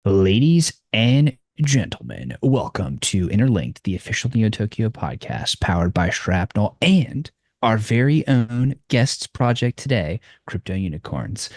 Ladies and gentlemen, welcome to Interlinked, the official Neo Tokyo podcast powered by Shrapnel and our very own guests project today, Crypto Unicorns.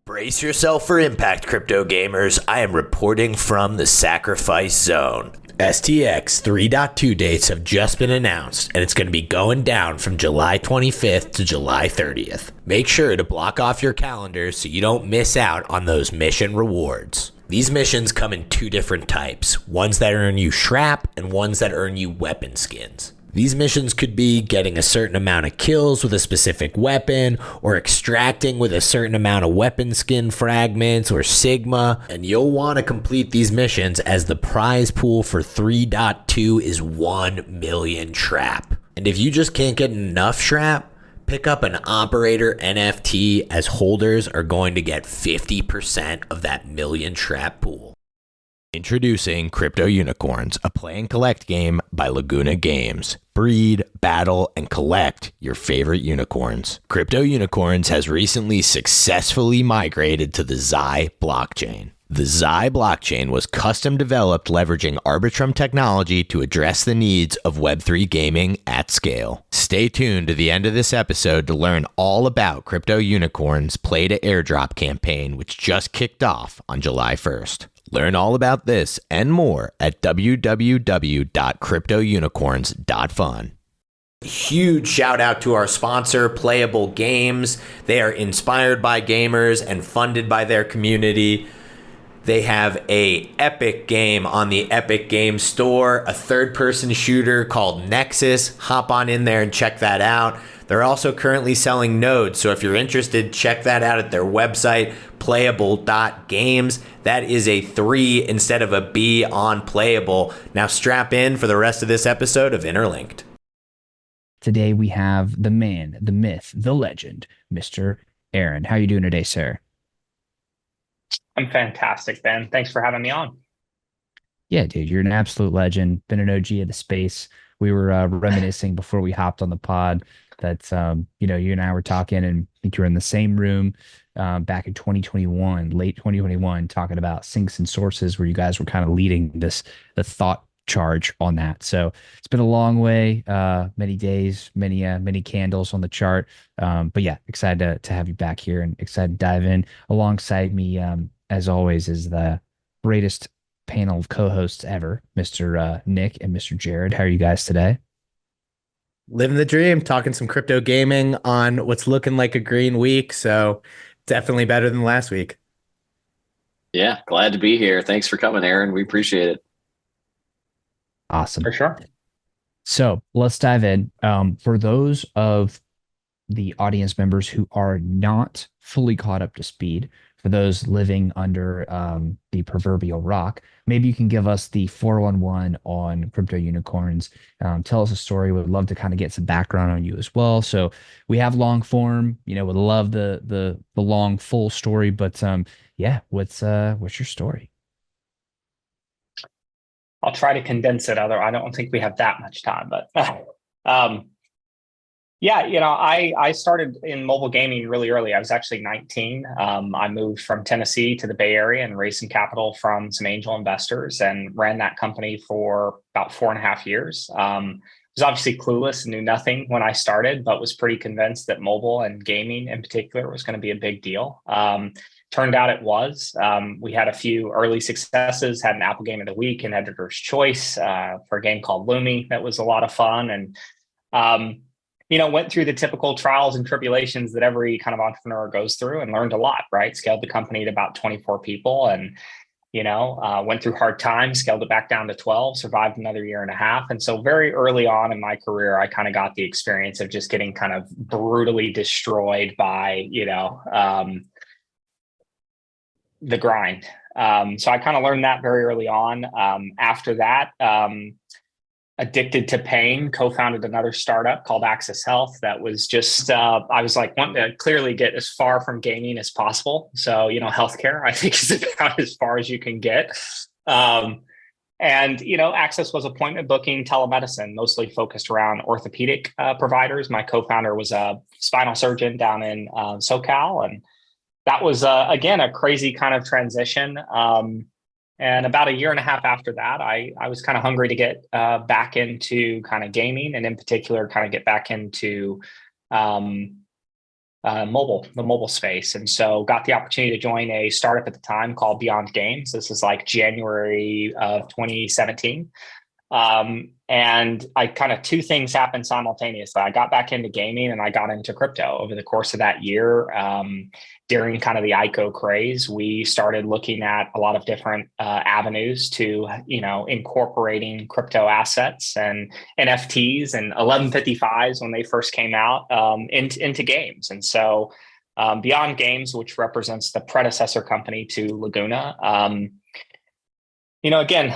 Brace yourself for impact, crypto gamers. I am reporting from the sacrifice zone. STX 3.2 dates have just been announced, and it's going to be going down from July 25th to July 30th. Make sure to block off your calendars so you don't miss out on those mission rewards. These missions come in two different types, ones that earn you Shrap and ones that earn you weapon skins. These missions could be getting a certain amount of kills with a specific weapon, or extracting with a certain amount of weapon skin fragments or Sigma, and you'll want to complete these missions as the prize pool for 3.2 is 1 million Shrap. And if you just can't get enough Shrap, pick up an operator NFT, as holders are going to get 50% of that million Shrap pool. Introducing Crypto Unicorns, a play and collect game by Laguna Games. Breed, battle, and collect your favorite unicorns. Crypto Unicorns has recently successfully migrated to the Xi blockchain. The Xi blockchain was custom developed leveraging Arbitrum technology to address the needs of Web3 gaming at scale. Stay tuned to the end of this episode to learn all about Crypto Unicorns' Play to Airdrop campaign, which just kicked off on July 1st. Learn all about this and more at www.cryptounicorns.fun. Huge shout out to our sponsor, Playa3ull Games. They are inspired by gamers and funded by their community. They have a epic game on the Epic Games Store, a third-person shooter called Nexus. Hop on in there and check that out. They're also currently selling nodes, so if you're interested, check that out at their website, playable.games. That is a 3 instead of a B on Playable. Now strap in for the rest of this episode of Interlinked. Today we have the man, the myth, the legend, Mr. Aron. How are you doing today, sir? I'm fantastic, Ben. Thanks for having me on. Yeah, dude, you're an absolute legend. Been an OG of the space. We were reminiscing before we hopped on the pod that you and I were talking, and I think you were in the same room back in 2021, late 2021, talking about sinks and sources, where you guys were kind of leading the thought charge on that. So it's been a long way, many days, many candles on the chart. But yeah, excited to have you back here and excited to dive in. Alongside me, as always, is the greatest panel of co-hosts ever, Mr. Nick and Mr. Jared. How are you guys today? Living the dream, talking some crypto gaming on what's looking like a green week. So definitely better than last week. Yeah, glad to be here. Thanks for coming, Aaron. We appreciate it. Awesome. For sure. So let's dive in. For those of the audience members who are not fully caught up to speed, for those living under the proverbial rock, maybe you can give us the 411 on Crypto Unicorns. Tell us a story. Would love to kind of get some background on you as well. So we have long form, would love the long full story, but yeah, what's your story? I'll try to condense it. I don't think we have that much time, but yeah, I started in mobile gaming really early. I was actually 19. I moved from Tennessee to the Bay Area and raised some capital from some angel investors and ran that company for about 4.5 years. Was obviously clueless and knew nothing when I started, but was pretty convinced that mobile and gaming in particular was going to be a big deal. Turned out it was. We had a few early successes, had an Apple Game of the Week and Editor's Choice for a game called Lumi. That was a lot of fun. And, went through the typical trials and tribulations that every kind of entrepreneur goes through and learned a lot, right? Scaled the company to about 24 people and, went through hard times, scaled it back down to 12, survived another 1.5 years. And so very early on in my career, I kind of got the experience of just getting kind of brutally destroyed by, the grind. So I kind of learned that very early on. After that, addicted to pain, co-founded another startup called Access Health. That was just, I was like wanting to clearly get as far from gaming as possible. So, healthcare, I think, is about as far as you can get. And, Access was appointment booking telemedicine, mostly focused around orthopedic providers. My co-founder was a spinal surgeon down in SoCal. And that was, again, a crazy kind of transition. And about a year and a half after that, I was kind of hungry to get back into kind of gaming, and in particular, kind of get back into the mobile space. And so got the opportunity to join a startup at the time called Beyond Games. This is like January of 2017. And I kind of two things happened simultaneously. I got back into gaming and I got into crypto over the course of that year. During kind of the ICO craze, we started looking at a lot of different avenues to, incorporating crypto assets and NFTs and 1155s when they first came out into games. And so Beyond Games, which represents the predecessor company to Laguna, again,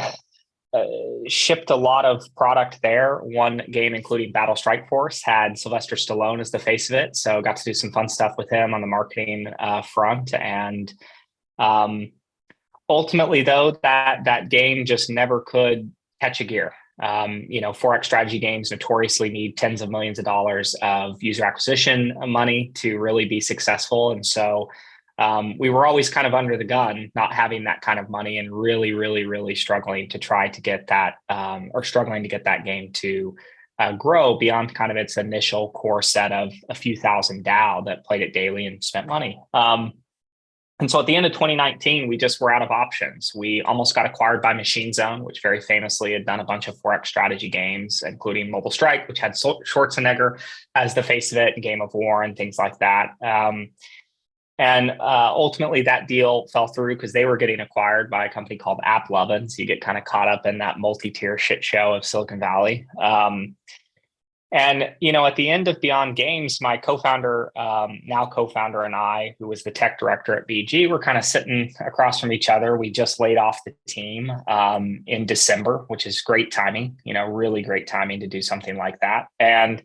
shipped a lot of product there. One game, including Battle Strike Force, had Sylvester Stallone as the face of it. So got to do some fun stuff with him on the marketing front. And ultimately, though, that game just never could catch a gear. Forex strategy games notoriously need tens of millions of dollars of user acquisition money to really be successful. And so we were always kind of under the gun, not having that kind of money, and really, really, really struggling to try to get that struggling to get that game to grow beyond kind of its initial core set of a few thousand DAO that played it daily and spent money. And so at the end of 2019, we just were out of options. We almost got acquired by Machine Zone, which very famously had done a bunch of Forex strategy games, including Mobile Strike, which had Schwarzenegger as the face of it, Game of War, and things like that. And ultimately, that deal fell through because they were getting acquired by a company called AppLovin. So you get kind of caught up in that multi-tier shit show of Silicon Valley. And at the end of Beyond Games, my co-founder, now co-founder, and I, who was the tech director at BG, were kind of sitting across from each other. We just laid off the team in December, which is great timing, really great timing to do something like that. And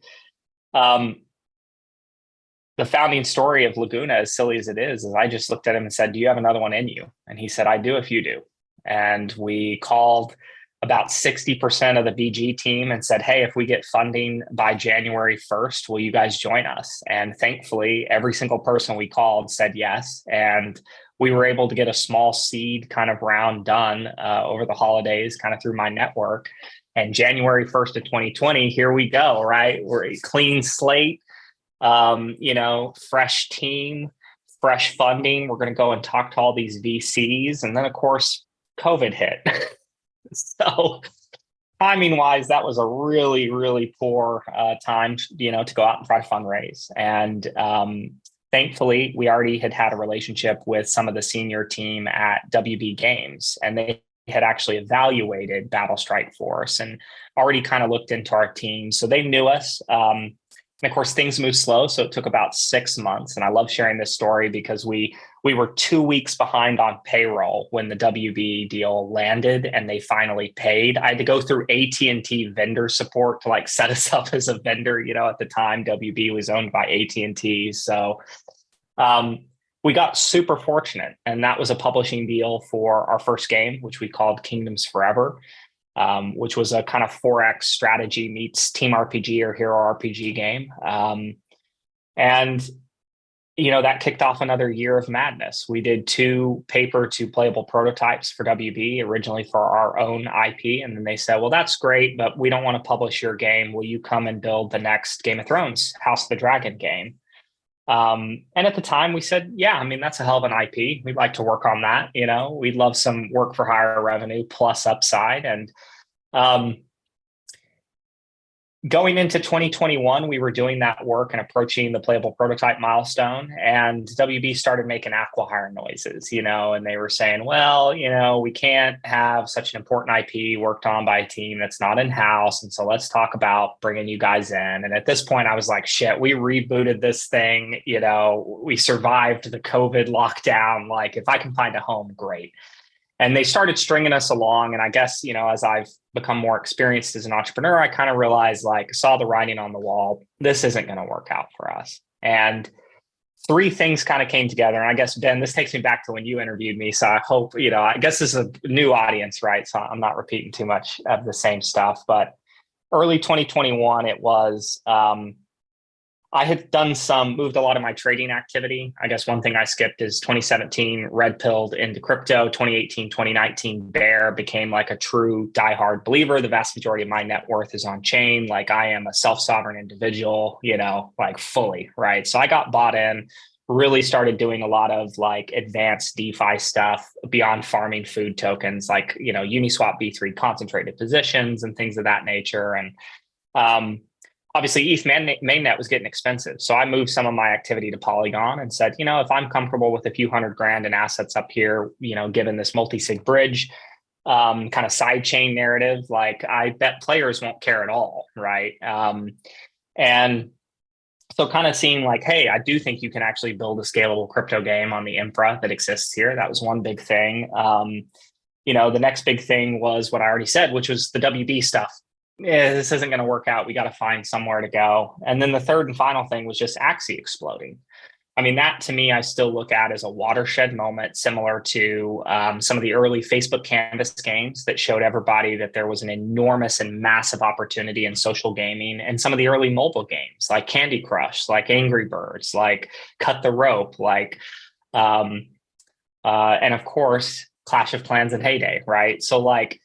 the founding story of Laguna, as silly as it is I just looked at him and said, "Do you have another one in you?" And he said, "I do if you do." And we called about 60% of the BG team and said, "Hey, if we get funding by January 1st, will you guys join us?" And thankfully, every single person we called said yes. And we were able to get a small seed kind of round done over the holidays, kind of through my network. And January 1st of 2020, here we go, right? We're a clean slate. Fresh team, fresh funding. We're going to go and talk to all these VCs. And then, of course, COVID hit. So timing wise, that was a really, really poor time, to go out and try to fundraise. And thankfully, we already had a relationship with some of the senior team at WB Games, and they had actually evaluated Battle Strike Force and already kind of looked into our team. So they knew us. And of course, things move slow. So it took about 6 months. And I love sharing this story because we were 2 weeks behind on payroll when the WB deal landed and they finally paid. I had to go through AT&T vendor support to set us up as a vendor. At the time, WB was owned by AT&T. So we got super fortunate. And that was a publishing deal for our first game, which we called Kingdoms Forever. Which was a kind of Forex strategy meets team RPG or hero RPG game. And that kicked off another year of madness. We did 2 paper to playable prototypes for WB, originally for our own IP. And then they said, "Well, that's great, but we don't want to publish your game. Will you come and build the next Game of Thrones, House of the Dragon game?" And at the time we said, "Yeah, that's a hell of an IP. We'd like to work on that. We'd love some work for hire revenue plus upside." And going into 2021, we were doing that work and approaching the playable prototype milestone, and WB started making acqui-hire noises, and they were saying, "Well, we can't have such an important IP worked on by a team that's not in-house. And so let's talk about bringing you guys in." And at this point I was like, shit, we rebooted this thing. We survived the COVID lockdown. If I can find a home, great. And they started stringing us along. And I guess, as I've become more experienced as an entrepreneur, I kind of realized, saw the writing on the wall. This isn't going to work out for us. And 3 things kind of came together. And I guess, Ben, this takes me back to when you interviewed me. So I hope, I guess this is a new audience, right? So I'm not repeating too much of the same stuff. But early 2021, it was, I had moved a lot of my trading activity. I guess one thing I skipped is 2017 red pilled into crypto. 2018, 2019 bear, became like a true diehard believer. The vast majority of my net worth is on chain. Like I am a self-sovereign individual, like fully, right? So I got bought in, really started doing a lot of like advanced DeFi stuff beyond farming food tokens, like, Uniswap V3 concentrated positions and things of that nature. And, obviously ETH mainnet was getting expensive. So I moved some of my activity to Polygon and said, if I'm comfortable with a few $100,000 in assets up here, given this multi-sig bridge kind of side chain narrative, like I bet players won't care at all, right? And so kind of seeing like, hey, I do think you can actually build a scalable crypto game on the infra that exists here. That was one big thing. The next big thing was what I already said, which was the WB stuff. Yeah, this isn't going to work out. We got to find somewhere to go. And then the third and final thing was just Axie exploding. I mean, that to me, I still look at as a watershed moment, similar to some of the early Facebook Canvas games that showed everybody that there was an enormous and massive opportunity in social gaming, and some of the early mobile games like Candy Crush, like Angry Birds, like Cut the Rope, like, and of course, Clash of Clans and Heyday, right? So like,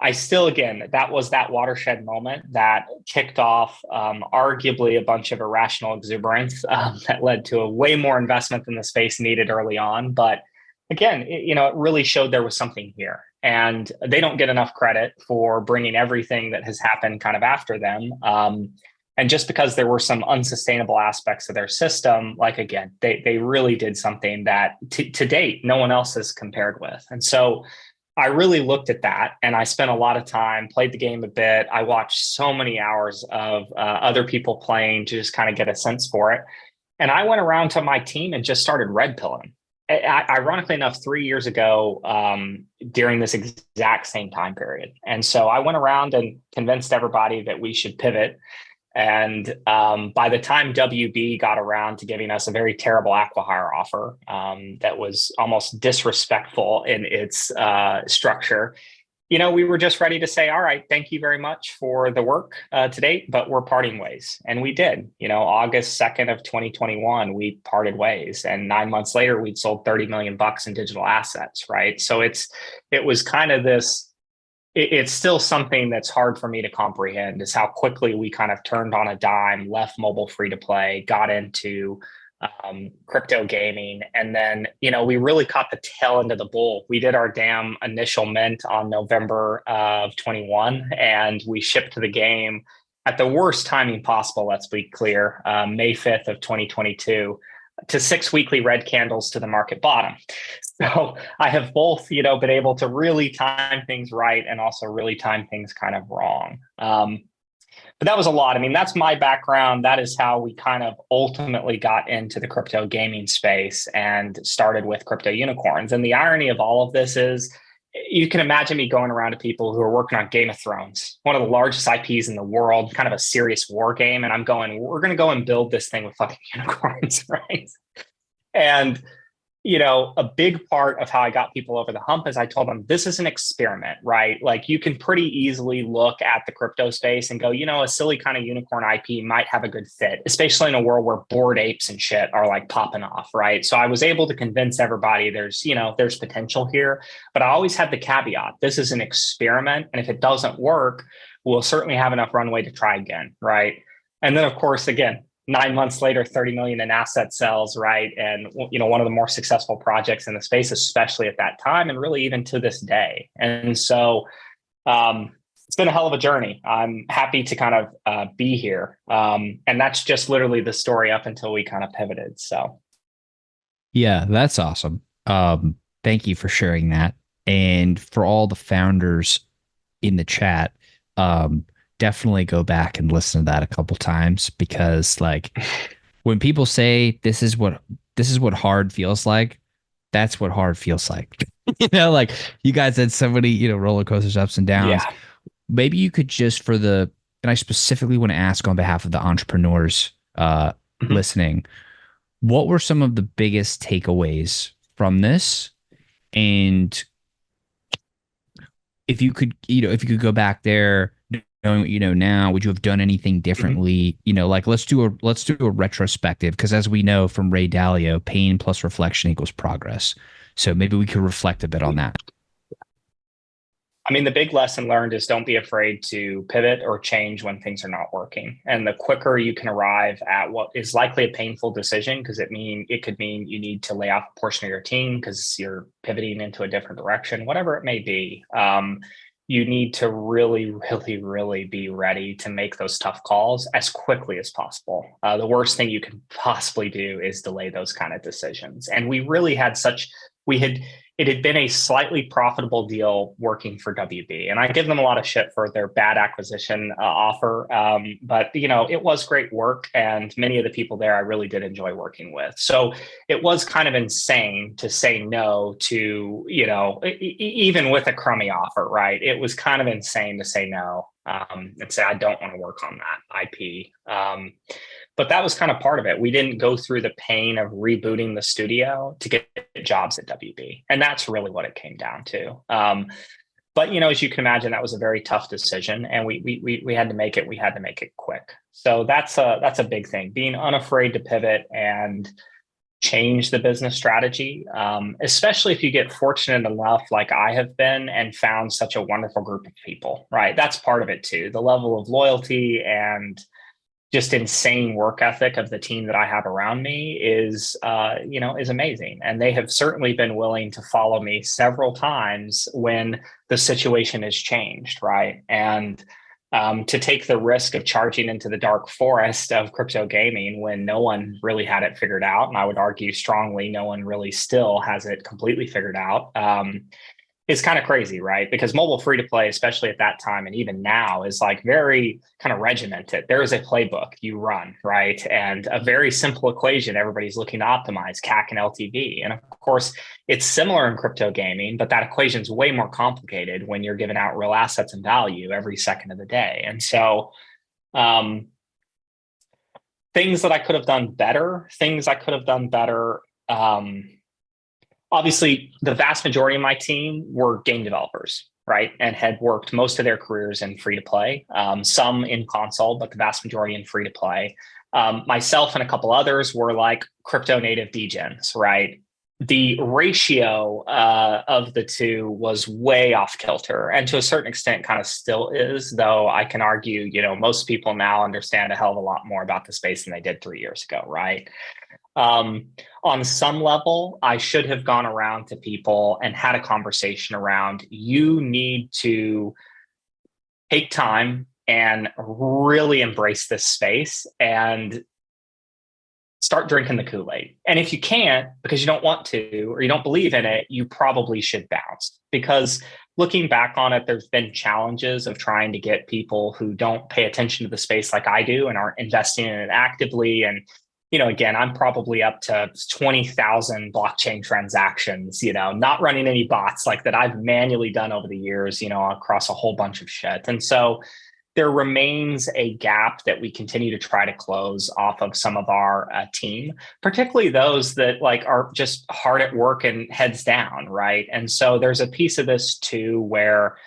I still, again, that was that watershed moment that kicked off arguably a bunch of irrational exuberance that led to a way more investment than the space needed early on. But again, it really showed there was something here. And they don't get enough credit for bringing everything that has happened kind of after them. And just because there were some unsustainable aspects of their system, like, again, they really did something that to date, no one else has compared with. And so I really looked at that, and I spent a lot of time, played the game a bit. I watched so many hours of other people playing to just kind of get a sense for it. And I went around to my team and just started red pilling. Ironically enough, 3 years ago, during this exact same time period. And so I went around and convinced everybody that we should pivot. And by the time WB got around to giving us a very terrible acquihire offer that was almost disrespectful in its structure, we were just ready to say, all right, thank you very much for the work to date, but we're parting ways. And we did. August 2nd of 2021, we parted ways. And 9 months later, we'd sold 30 million bucks in digital assets, right? So it was kind of this. It's still something that's hard for me to comprehend, is how quickly we kind of turned on a dime, left mobile free to play, got into crypto gaming. And then, we really caught the tail end of the bull. We did our damn initial mint on November of 21, and we shipped the game at the worst timing possible, let's be clear, May 5th of 2022. To 6 weekly red candles to the market bottom. So I have both, been able to really time things right and also really time things kind of wrong. But that was a lot. I mean, that's my background. That is how we kind of ultimately got into the crypto gaming space and started with crypto unicorns. And the irony of all of this is, you can imagine me going around to people who are working on Game of Thrones, one of the largest IPs in the world, kind of a serious war game. And I'm going, we're going to go and build this thing with fucking unicorns, right? And, a big part of how I got people over the hump is I told them, this is an experiment, right? Like, you can pretty easily look at the crypto space and go, a silly kind of unicorn IP might have a good fit, especially in a world where Bored Apes and shit are like popping off, right? So I was able to convince everybody there's potential here, but I always had the caveat, this is an experiment. And if it doesn't work, we'll certainly have enough runway to try again, right? And then, of course, again, 9 months later, 30 million in asset sales, right? And, one of the more successful projects in the space, especially at that time, and really even to this day. And so it's been a hell of a journey. I'm happy to kind of be here. And that's just literally the story up until we kind of pivoted. So. Yeah, that's awesome. Thank you for sharing that. And for all the founders in the chat, definitely go back and listen to that a couple times, because like when people say this is what hard feels like, that's what hard feels like. Like you guys had so many, roller coasters, ups and downs. Yeah. Maybe you could just and I specifically want to ask on behalf of the entrepreneurs listening, what were some of the biggest takeaways from this? And if you could go back there, knowing what you know now, would you have done anything Mhm. differently? Like let's do a retrospective, because as we know from Ray Dalio, pain plus reflection equals progress. So maybe we could reflect a bit on that. I mean, the big lesson learned is don't be afraid to pivot or change when things are not working. And the quicker you can arrive at what is likely a painful decision, because it could mean you need to lay off a portion of your team because you're pivoting into a different direction, whatever it may be. You need to really, really, really be ready to make those tough calls as quickly as possible. The worst thing you can possibly do is delay those kind of decisions. And we had it had been a slightly profitable deal working for WB. And I give them a lot of shit for their bad acquisition offer. But, it was great work. And many of the people there I really did enjoy working with. So it was kind of insane to say no to, even with a crummy offer, right? It was kind of insane to say no and say, I don't want to work on that IP. But that was kind of part of it. We didn't go through the pain of rebooting the studio to get jobs at WB. And that's really what it came down to. But as you can imagine, that was a very tough decision, and we had to make it. We had to make it quick. So that's a big thing. Being unafraid to pivot and change the business strategy, especially if you get fortunate enough, like I have been, and found such a wonderful group of people. Right, that's part of it too. The level of loyalty and just insane work ethic of the team that I have around me is amazing. And they have certainly been willing to follow me several times when the situation has changed, right? And to take the risk of charging into the dark forest of crypto gaming when no one really had it figured out. And I would argue strongly, no one really still has it completely figured out. Is kind of crazy, right? Because mobile free to play, especially at that time and even now, is like very kind of regimented. There is a playbook you run, right? And a very simple equation everybody's looking to optimize, CAC and LTV. And of course, it's similar in crypto gaming, but that equation is way more complicated when you're giving out real assets and value every second of the day. And so, things that I could have done better, obviously, the vast majority of my team were game developers, right? And had worked most of their careers in free to play, some in console, but the vast majority in free to play. Myself and a couple others were like crypto native degens, right? The ratio of the two was way off kilter, and to a certain extent kind of still is, though I can argue, most people now understand a hell of a lot more about the space than they did 3 years ago, right? On some level, I should have gone around to people and had a conversation around, you need to take time and really embrace this space and start drinking the Kool-Aid. And if you can't, because you don't want to, or you don't believe in it, you probably should bounce. Because looking back on it, there's been challenges of trying to get people who don't pay attention to the space like I do and aren't investing in it actively. And again, I'm probably up to 20,000 blockchain transactions, not running any bots like that I've manually done over the years, across a whole bunch of shit. And so there remains a gap that we continue to try to close off of some of our team, particularly those that are just hard at work and heads down, right? And so there's a piece of this too where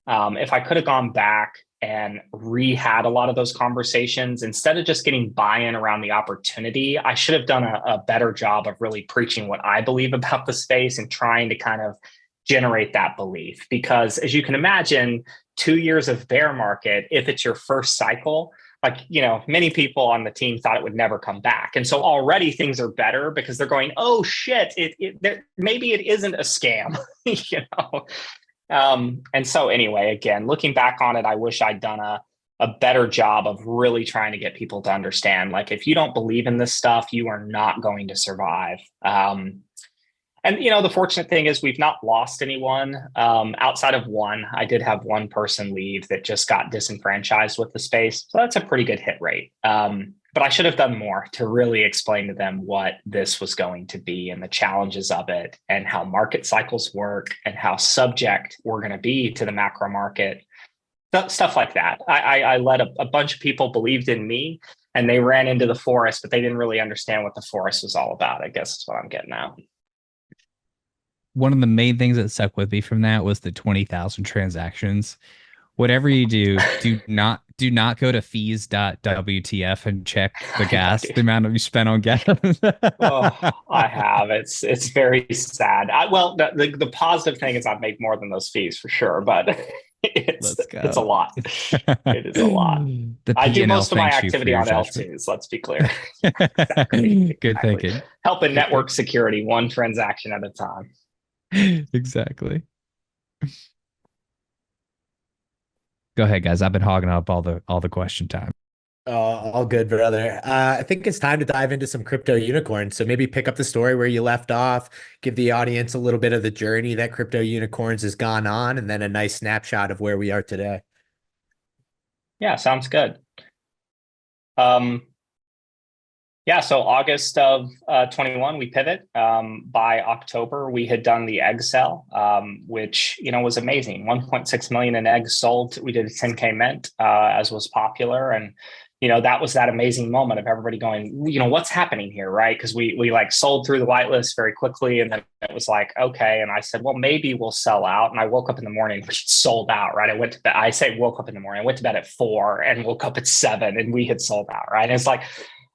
if I could have gone back and re-had a lot of those conversations, instead of just getting buy-in around the opportunity, I should have done a better job of really preaching what I believe about the space and trying to kind of generate that belief. Because as you can imagine, 2 years of bear market, if it's your first cycle, many people on the team thought it would never come back. And so already things are better because they're going, oh shit, maybe it isn't a scam, And so anyway, again, looking back on it, I wish I'd done a better job of really trying to get people to understand, if you don't believe in this stuff, you are not going to survive. And, the fortunate thing is we've not lost anyone outside of one. I did have one person leave that just got disenfranchised with the space. So that's a pretty good hit rate. But I should have done more to really explain to them what this was going to be and the challenges of it and how market cycles work and how subject we're going to be to the macro market, stuff like that. I let a bunch of people believed in me and they ran into the forest, but they didn't really understand what the forest was all about, I guess is what I'm getting at. One of the main things that stuck with me from that was the 20,000 transactions. whatever you do not go to fees.wtf and check the I know, gas, dude. the amount of you spent on gas. Oh, I have. It's very sad. Well, the positive thing is I make more than those fees for sure, but Let's it's a go. lot. It is a lot. The I do P&L most of my thanks you for activity your on judgment. L2s, let's be clear. Exactly. Good Exactly. thinking. Helping Good network thinking. security one transaction at a time. Exactly. Go ahead, guys. I've been hogging up all the question time. All good, brother. I think it's time to dive into some crypto unicorns. So maybe pick up the story where you left off, give the audience a little bit of the journey that crypto unicorns has gone on, and then a nice snapshot of where we are today. Yeah, sounds good. Um, Yeah, so August of 21, we pivot. By October, we had done the egg sale, which was amazing. 1.6 million in eggs sold. We did a 10K mint, as was popular, and that was that amazing moment of everybody going, what's happening here, right? Because we like sold through the whitelist very quickly, and then it was like, okay. And I said, well, maybe we'll sell out. And I woke up in the morning, we sold out, right? I went to bed. I say woke up in the morning. I went to bed at 4 and woke up at 7, and we had sold out, right? And it's like,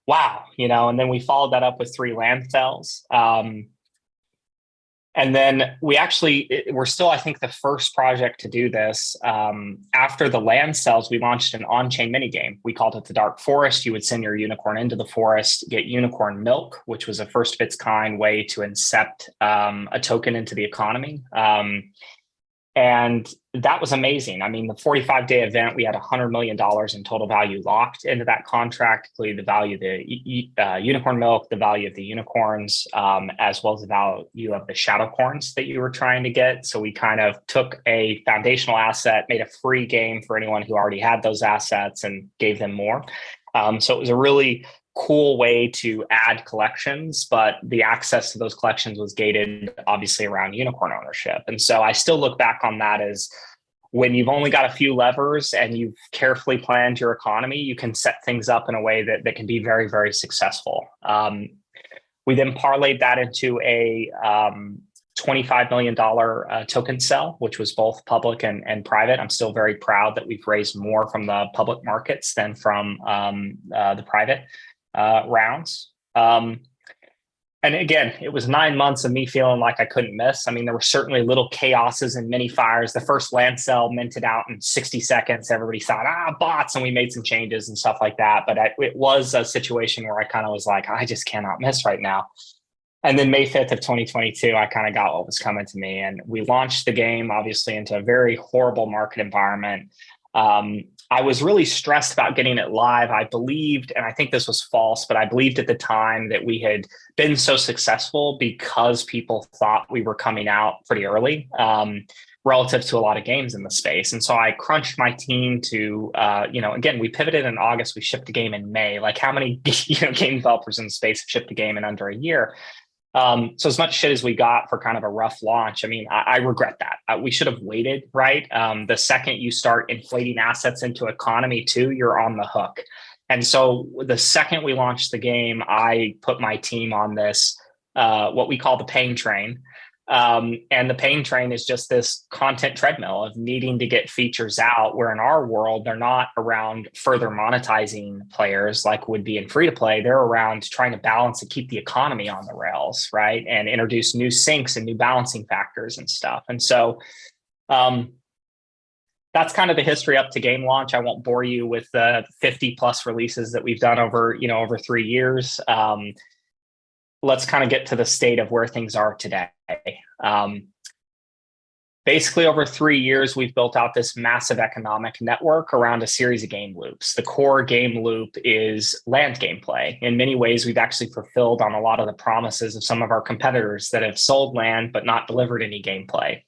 wow, and then we followed that up with 3 land sales. And then we're still, I think, the first project to do this. After the land sales, we launched an on-chain mini game. We called it the Dark Forest. You would send your unicorn into the forest, get unicorn milk, which was a first of its kind way to incept a token into the economy. And that was amazing. I mean, the 45-day event, we had $100 million in total value locked into that contract, including the value of the unicorn milk, the value of the unicorns, as well as the value of the shadow corns that you were trying to get. So we kind of took a foundational asset, made a free game for anyone who already had those assets, and gave them more. So it was a really cool way to add collections, but the access to those collections was gated obviously around unicorn ownership. And so I still look back on that as when you've only got a few levers and you've carefully planned your economy, you can set things up in a way that can be very, very successful. We then parlayed that into a $25 million token sell, which was both public and private. I'm still very proud that we've raised more from the public markets than from the private rounds. And again, it was 9 months of me feeling like I couldn't miss. I mean, there were certainly little chaoses and mini fires. The first land sell minted out in 60 seconds. Everybody thought, bots, and we made some changes and stuff like that. But it was a situation where I kind of was like, I just cannot miss right now. And then May 5th of 2022, I kind of got what was coming to me. And we launched the game, obviously, into a very horrible market environment. I was really stressed about getting it live. I believed, and I think this was false, but I believed at the time that we had been so successful because people thought we were coming out pretty early relative to a lot of games in the space. And so I crunched my team to, again, we pivoted in August. We shipped a game in May. Like how many game developers in the space have shipped a game in under a year? So as much shit as we got for kind of a rough launch, I mean, I regret that. We should have waited, right? The second you start inflating assets into economy too, you're on the hook. And so the second we launched the game, I put my team on this, what we call the pain train. And the pain train is just this content treadmill of needing to get features out where in our world, they're not around further monetizing players like would be in free to play. They're around trying to balance and keep the economy on the rails, right? And introduce new sinks and new balancing factors and stuff. And so that's kind of the history up to game launch. I won't bore you with the 50 plus releases that we've done over 3 years. Let's kind of get to the state of where things are today. Basically, over 3 years, we've built out this massive economic network around a series of game loops. The core game loop is land gameplay. In many ways, we've actually fulfilled on a lot of the promises of some of our competitors that have sold land but not delivered any gameplay.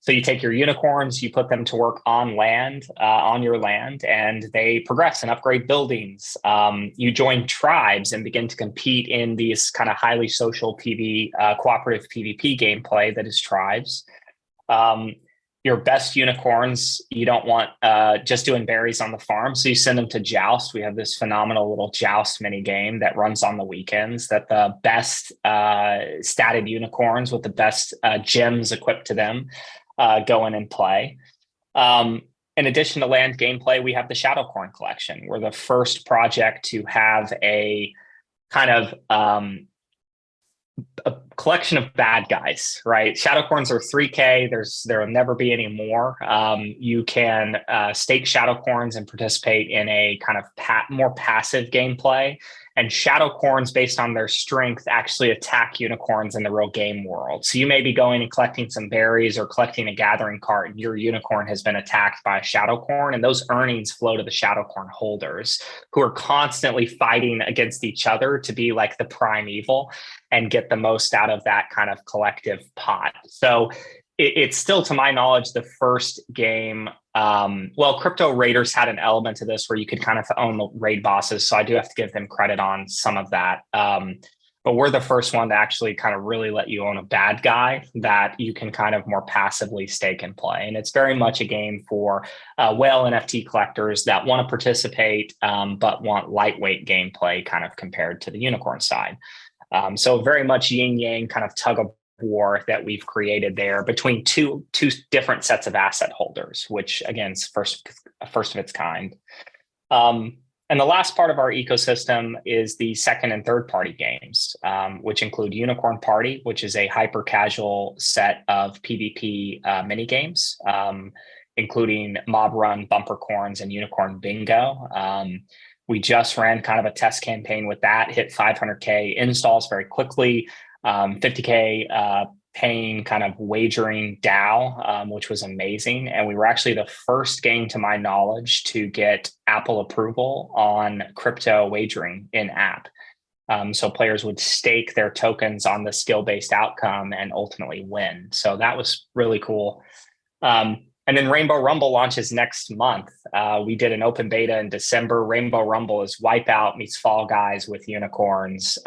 So you take your unicorns, you put them to work on land, on your land, and they progress and upgrade buildings. You join tribes and begin to compete in these kind of highly social cooperative PvP gameplay that is tribes. Your best unicorns, you don't want just doing berries on the farm. So you send them to Joust. We have this phenomenal little Joust mini game that runs on the weekends that the best statted unicorns with the best gems equipped to them go in and play. in addition to land gameplay, we have the Shadowcorn collection. We're the first project to have a kind of a collection of bad guys, right? Shadowcorns are 3K. There will never be any more. You can stake Shadowcorns and participate in a kind of more passive gameplay. And Shadowcorns, based on their strength, actually attack unicorns in the real game world. So you may be going and collecting some berries or collecting a gathering cart, and your unicorn has been attacked by a Shadowcorn, and those earnings flow to the Shadowcorn holders, who are constantly fighting against each other to be like the prime evil and get the most out of that kind of collective pot. So it's still, to my knowledge, the first game. Crypto Raiders had an element to this where you could kind of own the raid bosses. So I do have to give them credit on some of that. But we're the first one to actually kind of really let you own a bad guy that you can kind of more passively stake and play. And it's very much a game for whale NFT collectors that want to participate, but want lightweight gameplay kind of compared to the unicorn side. So very much yin yang kind of tug of war that we've created there between two different sets of asset holders, which again is first of its kind. And the last part of our ecosystem is the second and third party games, which include Unicorn Party, which is a hyper casual set of PvP mini games, including Mob Run, Bumper Corns, and Unicorn Bingo. We just ran kind of a test campaign with that, hit 500K installs very quickly, 50K paying kind of wagering DAO, which was amazing. And we were actually the first game, to my knowledge, to get Apple approval on crypto wagering in app. So players would stake their tokens on the skill-based outcome and ultimately win. So that was really cool. And then Rainbow Rumble launches next month. We did an open beta in December. Rainbow Rumble is Wipeout meets Fall Guys with unicorns,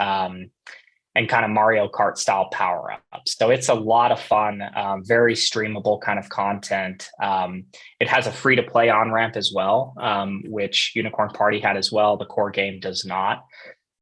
and kind of Mario Kart style power-ups. So it's a lot of fun, very streamable kind of content. It has a free-to-play on-ramp as well, which Unicorn Party had as well. The core game does not.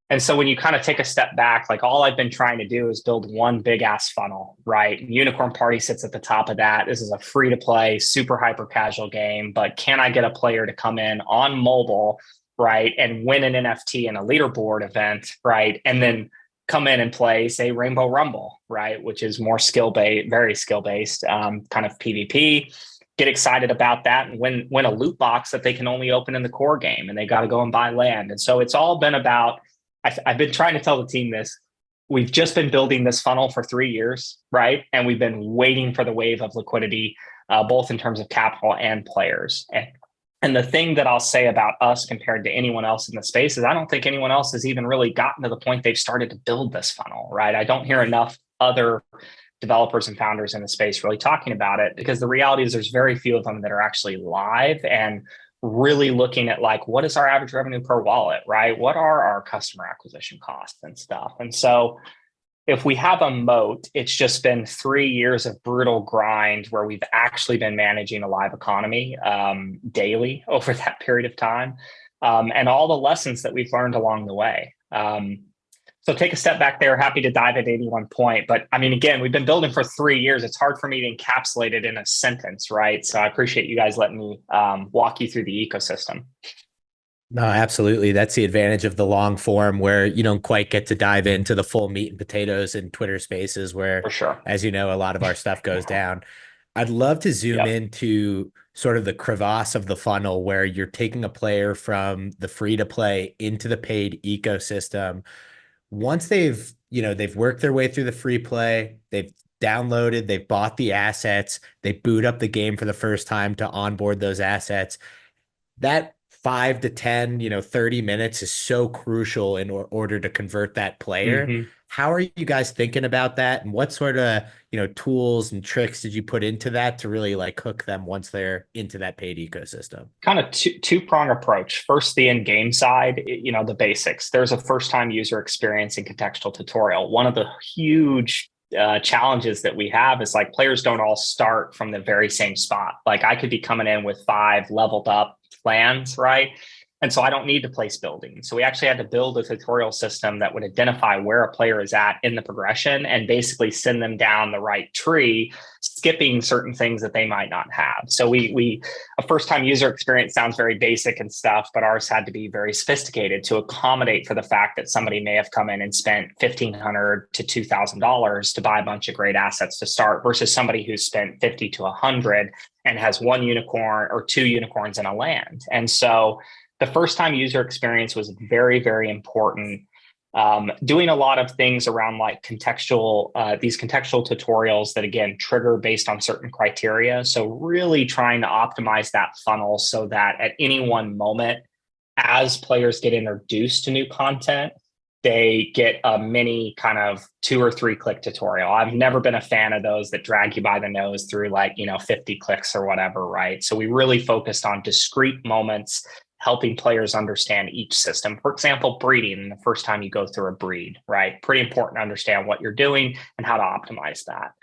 And so when you kind of take a step back, like all I've been trying to do is build one big ass funnel, right? And Unicorn Party sits at the top of that. This is a free-to-play, super hyper casual game, but can I get a player to come in on mobile, right, and win an NFT in a leaderboard event, right, and then come in and play, say, Rainbow Rumble, right, which is more skill-based, very skill-based kind of PvP, get excited about that and win a loot box that they can only open in the core game, and they got to go and buy land. And so it's all been about, I've been trying to tell the team this, we've just been building this funnel for 3 years, right? And we've been waiting for the wave of liquidity, both in terms of capital and players. And the thing that I'll say about us compared to anyone else in the space is I don't think anyone else has even really gotten to the point they've started to build this funnel, right? I don't hear enough other developers and founders in the space really talking about it, because the reality is there's very few of them that are actually live and really looking at like, what is our average revenue per wallet, right? What are our customer acquisition costs and stuff? And so if we have a moat, it's just been 3 years of brutal grind where we've actually been managing a live economy daily over that period of time, and all the lessons that we've learned along the way. So take a step back there. Happy to dive at any one point. But I mean, again, we've been building for 3 years. It's hard for me to encapsulate it in a sentence, right? So I appreciate you guys letting me walk you through the ecosystem. No, absolutely. That's the advantage of the long form, where you don't quite get to dive into the full meat and potatoes in Twitter Spaces, where, For sure, as you know, a lot of our stuff goes down. I'd love to zoom into sort of the crevasse of the funnel where you're taking a player from the free to play into the paid ecosystem. Once they've worked their way through the free play, they've downloaded, they've bought the assets, they boot up the game for the first time to onboard those assets. That 5 to 10, 30 minutes is so crucial in order to convert that player. Mm-hmm. How are you guys thinking about that? And what sort of, tools and tricks did you put into that to really like hook them once they're into that paid ecosystem? Kind of two-prong approach. First, the in-game side, the basics. There's a first-time user experience and contextual tutorial. One of the huge challenges that we have is like players don't all start from the very same spot. Like I could be coming in with 5 leveled up plans, right? And so I don't need to place buildings. So we actually had to build a tutorial system that would identify where a player is at in the progression and basically send them down the right tree skipping certain things that they might not have. So a first-time user experience sounds very basic and stuff, but ours had to be very sophisticated to accommodate for the fact that somebody may have come in and spent $1,500 to $2,000 to buy a bunch of great assets to start versus somebody who spent 50 to 100 and has one unicorn or two unicorns in a land. And so the first-time user experience was very, very important. Doing a lot of things around like these contextual tutorials that again trigger based on certain criteria. So really trying to optimize that funnel so that at any one moment, as players get introduced to new content, they get a mini kind of 2 or 3 click tutorial. I've never been a fan of those that drag you by the nose through like, 50 clicks or whatever, right? So we really focused on discrete moments, helping players understand each system. For example, breeding, the first time you go through a breed, right? Pretty important to understand what you're doing and how to optimize that.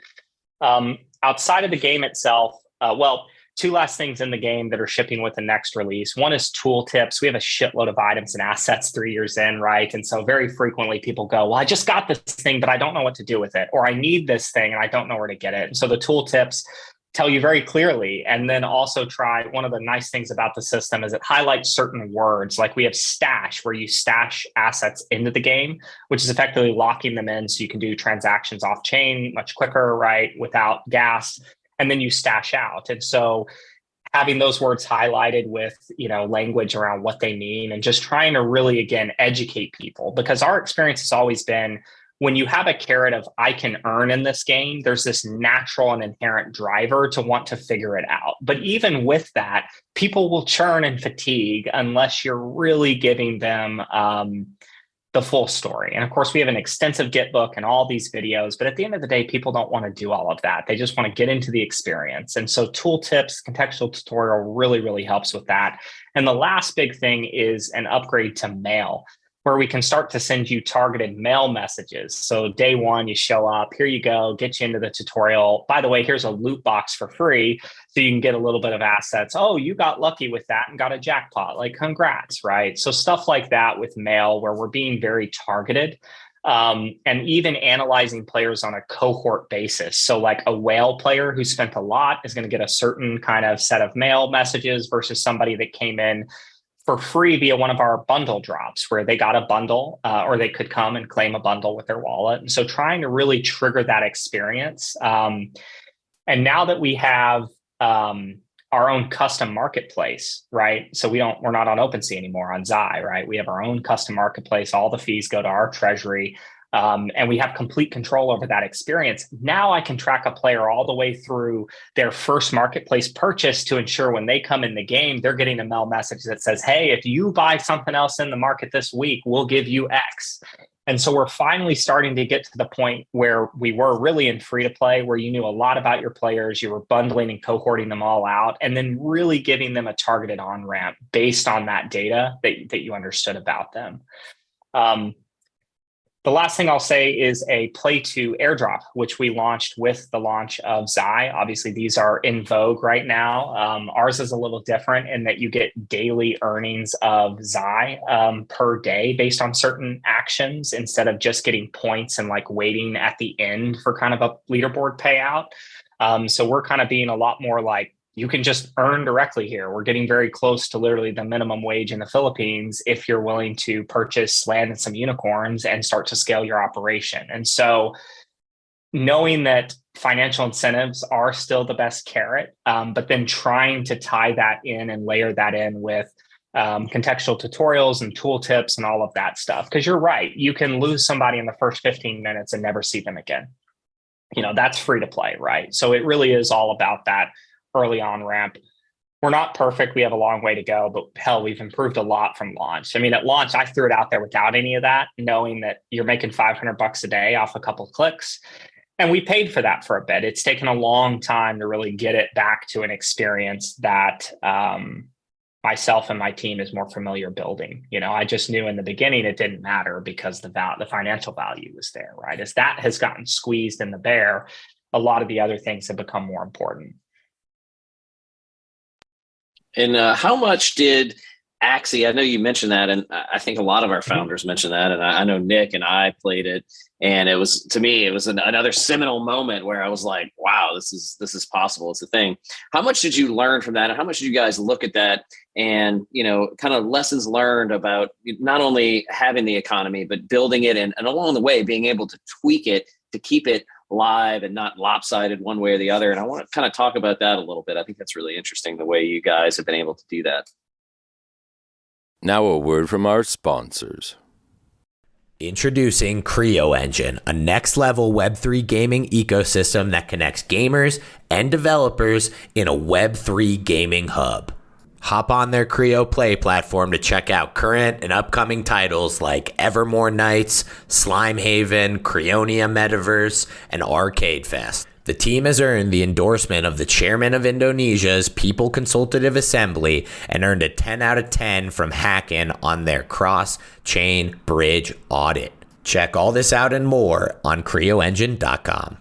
Outside of the game itself, 2 last things in the game that are shipping with the next release. One is tooltips. We have a shitload of items and assets 3 years in, right? And so very frequently people go, well, I just got this thing, but I don't know what to do with it. Or I need this thing and I don't know where to get it. And so the tooltips tell you very clearly. And then also one of the nice things about the system is it highlights certain words. Like we have stash, where you stash assets into the game, which is effectively locking them in so you can do transactions off chain much quicker, right? Without gas. And then you stash out. And so having those words highlighted with, language around what they mean and just trying to really, again, educate people, because our experience has always been when you have a carrot of I can earn in this game, there's this natural and inherent driver to want to figure it out. But even with that, people will churn and fatigue unless you're really giving them the full story. And of course, we have an extensive Git book and all these videos, but at the end of the day, people don't want to do all of that. They just want to get into the experience. And so tooltips, contextual tutorial really, really helps with that. And the last big thing is an upgrade to mail, where we can start to send you targeted mail messages. So day one, you show up, here you go, get you into the tutorial. By the way, here's a loot box for free, so you can get a little bit of assets. Oh, you got lucky with that and got a jackpot, like congrats, right? So stuff like that with mail, where we're being very targeted. And even analyzing players on a cohort basis. So like a whale player who spent a lot is going to get a certain kind of set of mail messages versus somebody that came in for free via one of our bundle drops, where they got a bundle or they could come and claim a bundle with their wallet. And so trying to really trigger that experience. And now that we have our own custom marketplace, right? So we're not on OpenSea anymore, on Zai, right? We have our own custom marketplace. All the fees go to our treasury. And we have complete control over that experience. Now I can track a player all the way through their first marketplace purchase to ensure when they come in the game, they're getting a mail message that says, hey, if you buy something else in the market this week, we'll give you X. And so we're finally starting to get to the point where we were really in free to play, where you knew a lot about your players, you were bundling and cohorting them all out, and then really giving them a targeted on-ramp based on that data that you understood about them. The last thing I'll say is a Play3ull airdrop, which we launched with the launch of Zai. Obviously, these are in vogue right now. Ours is a little different in that you get daily earnings of Zai per day based on certain actions, instead of just getting points and like waiting at the end for kind of a leaderboard payout. So we're kind of being a lot more like, you can just earn directly here. We're getting very close to literally the minimum wage in the Philippines if you're willing to purchase land and some unicorns and start to scale your operation. And so knowing that financial incentives are still the best carrot, but then trying to tie that in and layer that in with contextual tutorials and tooltips and all of that stuff. Because you're right, you can lose somebody in the first 15 minutes and never see them again. That's free to play, right? So it really is all about that early on ramp. We're not perfect. We have a long way to go, but hell, we've improved a lot from launch. I mean, at launch, I threw it out there without any of that, knowing that you're making $500 a day off a couple of clicks. And we paid for that for a bit. It's taken a long time to really get it back to an experience that myself and my team is more familiar building. I just knew in the beginning it didn't matter because the financial value was there, right? As that has gotten squeezed in the bear, a lot of the other things have become more important. And how much did Axie, I know you mentioned that, and I think a lot of our founders mentioned that, and I know Nick and I played it, and it was, to me, it was another seminal moment where I was like, wow, this is possible. It's a thing. How much did you learn from that? And how much did you guys look at that and, kind of lessons learned about not only having the economy, but building it and along the way, being able to tweak it to keep it live and not lopsided one way or the other. And I want to kind of talk about that a little bit. I think that's really interesting, the way you guys have been able to do that. Now a word from our sponsors. Introducing Creo Engine, a next-level Web3 gaming ecosystem that connects gamers and developers in a Web3 gaming hub. Hop on their Creo Play platform to check out current and upcoming titles like Evermore Nights, Slime Haven, Creonia Metaverse, and Arcade Fest. The team has earned the endorsement of the chairman of Indonesia's People Consultative Assembly and earned a 10 out of 10 from Hackin on their cross-chain bridge audit. Check all this out and more on CreoEngine.com.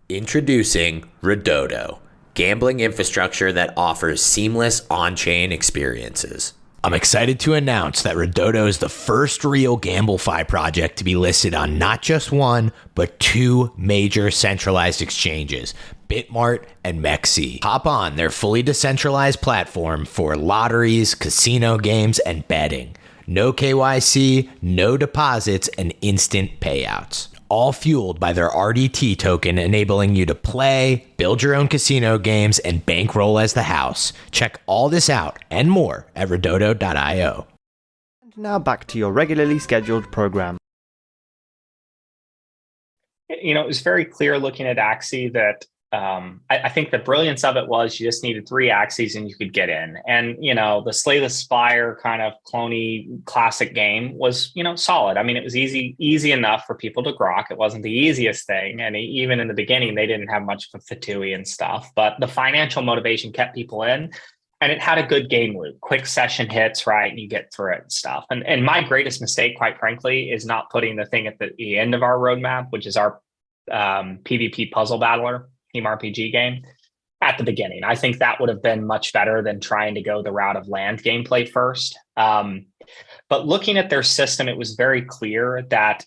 Introducing Ridotto, gambling infrastructure that offers seamless on-chain experiences. I'm excited to announce that Ridotto is the first real GambleFi project to be listed on not just one, but two major centralized exchanges, Bitmart and MEXC. Hop on their fully decentralized platform for lotteries, casino games, and betting. No KYC, no deposits, and instant payouts. All fueled by their RDT token, enabling you to play, build your own casino games, and bankroll as the house. Check all this out and more at ridotto.io. And now back to your regularly scheduled program. It was very clear looking at Axie that I think the brilliance of it was you just needed 3 Axies and you could get in. And, the Slay the Spire kind of cloney classic game was, solid. I mean, it was easy enough for people to grok. It wasn't the easiest thing. And even in the beginning, they didn't have much of a fatui and stuff, but the financial motivation kept people in. And it had a good game loop, quick session hits, right? And you get through it and stuff. And my greatest mistake, quite frankly, is not putting the thing at the end of our roadmap, which is our PvP puzzle battler team RPG game at the beginning. I think that would have been much better than trying to go the route of land gameplay first. But looking at their system, it was very clear that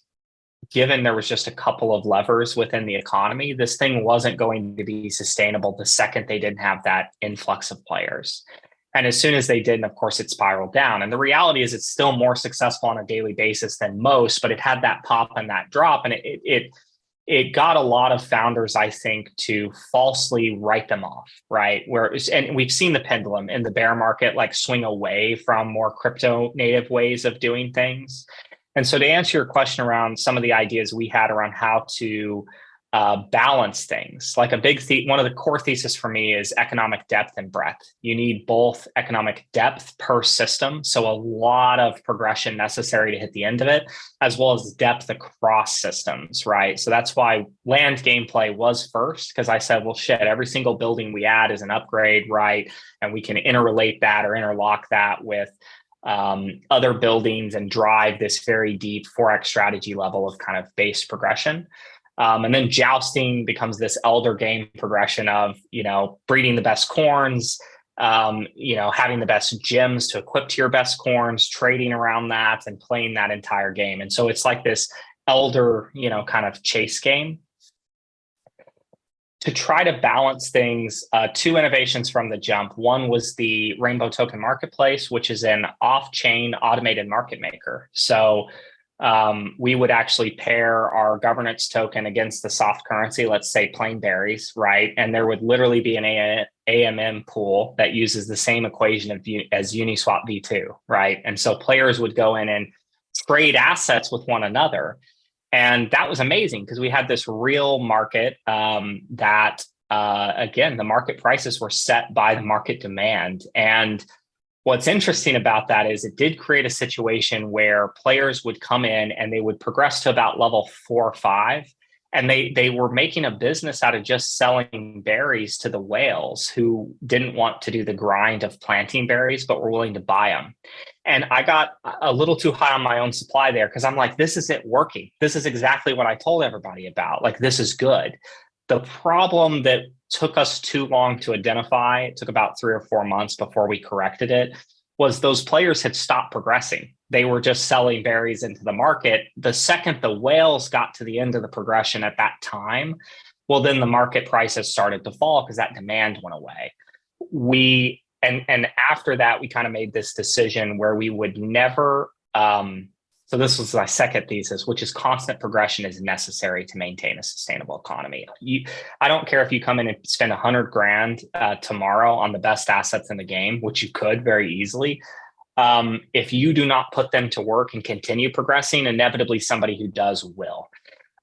given there was just a couple of levers within the economy, this thing wasn't going to be sustainable the second they didn't have that influx of players. And as soon as they did, and of course, it spiraled down. And the reality is it's still more successful on a daily basis than most, but it had that pop and that drop. And it got a lot of founders, I think, to falsely write them off, right? And we've seen the pendulum in the bear market like swing away from more crypto native ways of doing things. And so to answer your question around some of the ideas we had around how to balance things, like one of the core thesis for me is economic depth and breadth. You need both economic depth per system, so a lot of progression necessary to hit the end of it, as well as depth across systems, right? So that's why land gameplay was first, because I said, well, shit, every single building we add is an upgrade, right? And we can interrelate that or interlock that with other buildings and drive this very deep 4x strategy level of kind of base progression. And then jousting becomes this elder game progression of, breeding the best corns, having the best gems to equip to your best corns, trading around that and playing that entire game. And so it's like this elder, kind of chase game. To try to balance things, 2 innovations from the jump. One was the Rainbow Token Marketplace, which is an off-chain automated market maker. So we would actually pair our governance token against the soft currency, let's say plain berries, right? And there would literally be an AMM pool that uses the same equation as Uniswap V2, right? And so players would go in and trade assets with one another. And that was amazing because we had this real market that, again, the market prices were set by the market demand. And what's interesting about that is it did create a situation where players would come in and they would progress to about level 4 or 5. And they were making a business out of just selling berries to the whales who didn't want to do the grind of planting berries, but were willing to buy them. And I got a little too high on my own supply there because I'm like, this isn't working. This is exactly what I told everybody about. Like, this is good. The problem that took us too long to identify, it took about 3 or 4 months before we corrected it, was those players had stopped progressing. They were just selling berries into the market. The second the whales got to the end of the progression at that time, well, then the market prices started to fall because that demand went away. And after that, we kind of made this decision where we would never, so this was my second thesis, which is constant progression is necessary to maintain a sustainable economy. I don't care if you come in and spend $100,000 tomorrow on the best assets in the game, which you could very easily. If you do not put them to work and continue progressing, inevitably somebody who does will.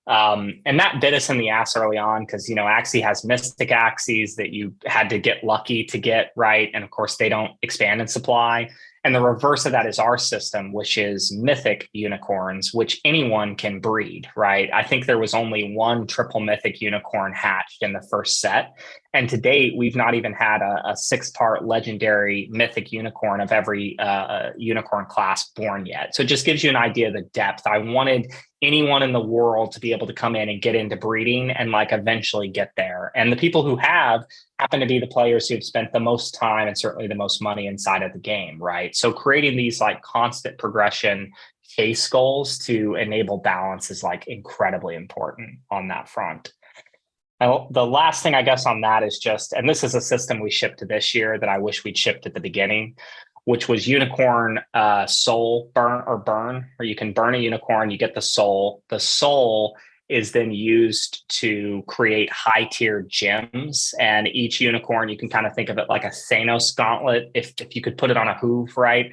And that bit us in the ass early on because, Axie has mystic Axies that you had to get lucky to get right. And of course, they don't expand in supply. And the reverse of that is our system, which is mythic unicorns, which anyone can breed, right? I think there was only one triple mythic unicorn hatched in the first set. And to date, we've not even had a 6-part legendary mythic unicorn of every unicorn class born yet. So it just gives you an idea of the depth. I wanted anyone in the world to be able to come in and get into breeding and eventually get there. And the people who have happen to be the players who've spent the most time and certainly the most money inside of the game, right? So creating these constant progression chase goals to enable balance is incredibly important on that front. And the last thing I guess on that is and this is a system we shipped this year that I wish we'd shipped at the beginning, which was unicorn soul burn, or you can burn a unicorn, you get the soul. The soul is then used to create high tier gems. And each unicorn, you can kind of think of it like a Thanos gauntlet, if you could put it on a hoof, right?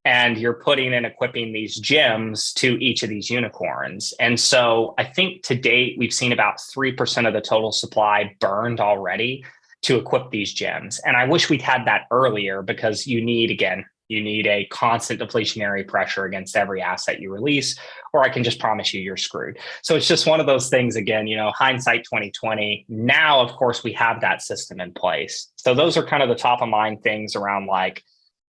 And you're putting and equipping these gems to each of these unicorns. And so I think to date, we've seen about 3% of the total supply burned already to equip these gems. And I wish we'd had that earlier because you need a constant deflationary pressure against every asset you release, or I can just promise you're screwed. So it's just one of those things, again, hindsight 2020. Now, of course, we have that system in place. So those are kind of the top of mind things around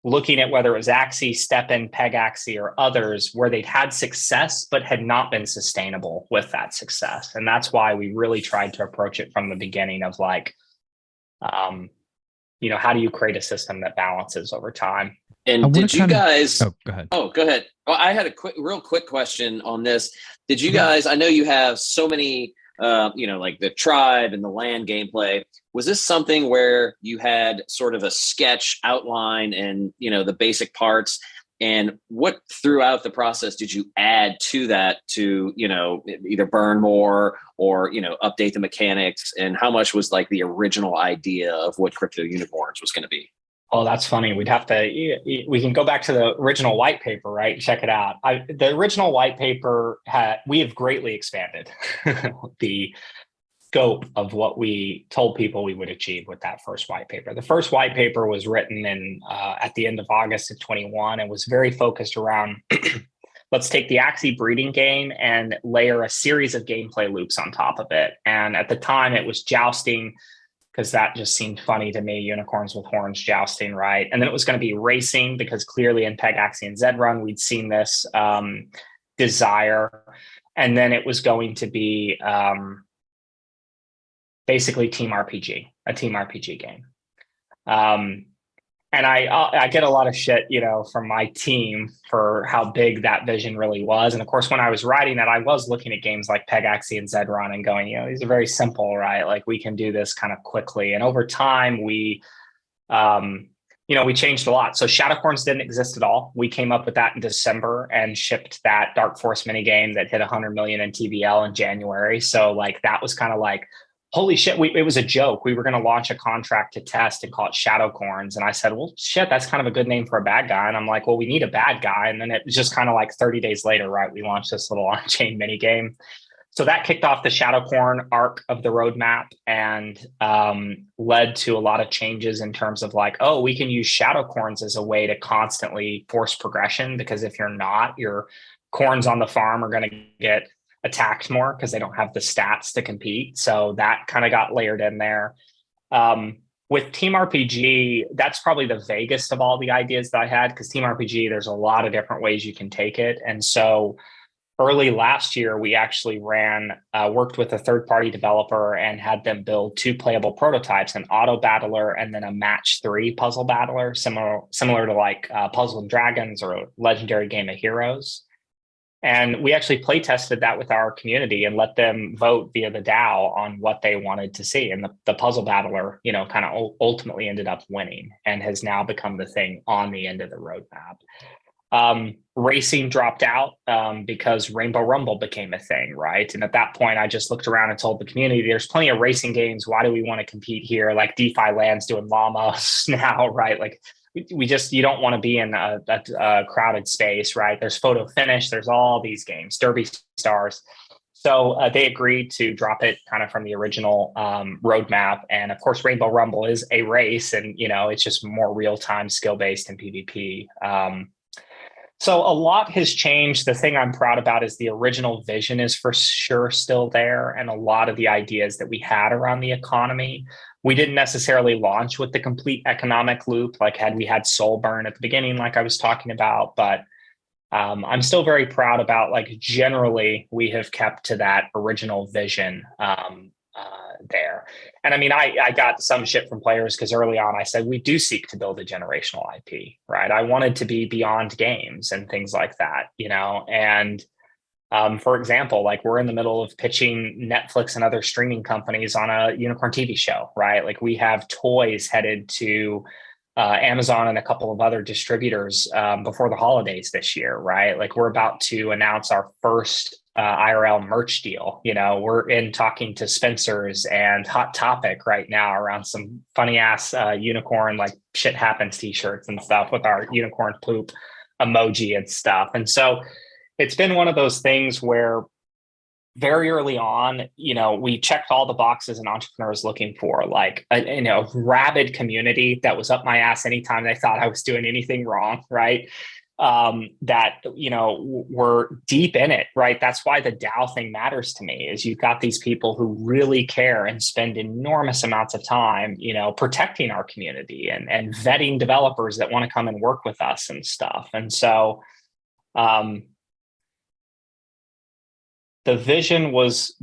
looking at whether it was Axie, Steppen, Peg Axie, or others where they'd had success, but had not been sustainable with that success. And that's why we really tried to approach it from the beginning of how do you create a system that balances over time? And did you guys? Oh, go ahead. Oh, go ahead. Well, I had a real quick question on this. Did you guys? I know you have so many, the tribe and the land gameplay. Was this something where you had sort of a sketch outline and the basic parts? And what throughout the process did you add to that to either burn more or update the mechanics? And how much was the original idea of what Crypto Unicorns was going to be? Oh, that's funny. We can go back to the original white paper, right? Check it out. The original white paper we have greatly expanded the scope of what we told people we would achieve with that first white paper. The first white paper was written at the end of August of 21 and was very focused around let's take the Axie breeding game and layer a series of gameplay loops on top of it. And at the time it was jousting, because that just seemed funny to me, unicorns with horns jousting, right? And then it was going to be racing, because clearly in Peg Axie and Zed Run, we'd seen this desire. And then it was going to be basically a team RPG game. And I get a lot of shit, from my team for how big that vision really was. And of course, when I was writing that, I was looking at games like Peg Axie and Zed Run and going, these are very simple, right? We can do this kind of quickly. And over time, we changed a lot. So Shadowcorns didn't exist at all. We came up with that in December and shipped that Dark Force minigame that hit 100 million in TBL in January. So that was kind of holy shit, it was a joke. We were going to launch a contract to test and call it Shadowcorns. And I said, well, shit, that's kind of a good name for a bad guy. And I'm like, well, we need a bad guy. And then it was just kind of 30 days later, right, we launched this little on-chain mini game. So that kicked off the Shadowcorn arc of the roadmap and led to a lot of changes in terms of we can use Shadowcorns as a way to constantly force progression, because if you're not, your corns on the farm are going to get attacked more because they don't have the stats to compete. So that kind of got layered in there. With Team RPG, that's probably the vaguest of all the ideas that I had, because Team RPG, there's a lot of different ways you can take it. And so early last year, we actually worked with a third-party developer and had them build 2 playable prototypes, an auto battler and then a match 3 puzzle battler, similar to like Puzzle and Dragons or Legendary Game of Heroes. And we actually play tested that with our community and let them vote via the DAO on what they wanted to see. And the puzzle battler, kind of ultimately ended up winning and has now become the thing on the end of the roadmap. Racing dropped out because Rainbow Rumble became a thing, right? And at that point, I just looked around and told the community, there's plenty of racing games. Why do we want to compete here? Like DeFi Land's doing llamas now, right? Like you don't want to be in a crowded space, right? There's Photo Finish, there's all these games, Derby Stars. So they agreed to drop it kind of from the original roadmap. And of course, Rainbow Rumble is a race and, it's just more real-time skill-based and PvP. So a lot has changed. The thing I'm proud about is the original vision is for sure still there. And a lot of the ideas that we had around the economy, we didn't necessarily launch with the complete economic loop, like had we had Soul Burn at the beginning, like I was talking about. But I'm still very proud about, like, generally, we have kept to that original vision there. And I mean, I got some shit from players because early on I said we do seek to build a generational IP, right? I wanted to be beyond games and things like that, and for example, like we're in the middle of pitching Netflix and other streaming companies on a unicorn TV show, right? Like we have toys headed to Amazon and a couple of other distributors before the holidays this year, right? Like we're about to announce our first IRL merch deal. We're in talking to Spencer's and Hot Topic right now around some funny ass unicorn, like shit happens t-shirts and stuff with our unicorn poop emoji and stuff. And so it's been one of those things where very early on, we checked all the boxes an entrepreneur is looking for, like a rabid community that was up my ass anytime they thought I was doing anything wrong, right? That were deep in it, right? That's why the DAO thing matters to me. Is you've got these people who really care and spend enormous amounts of time, protecting our community and vetting developers that want to come and work with us and stuff. And so, the vision was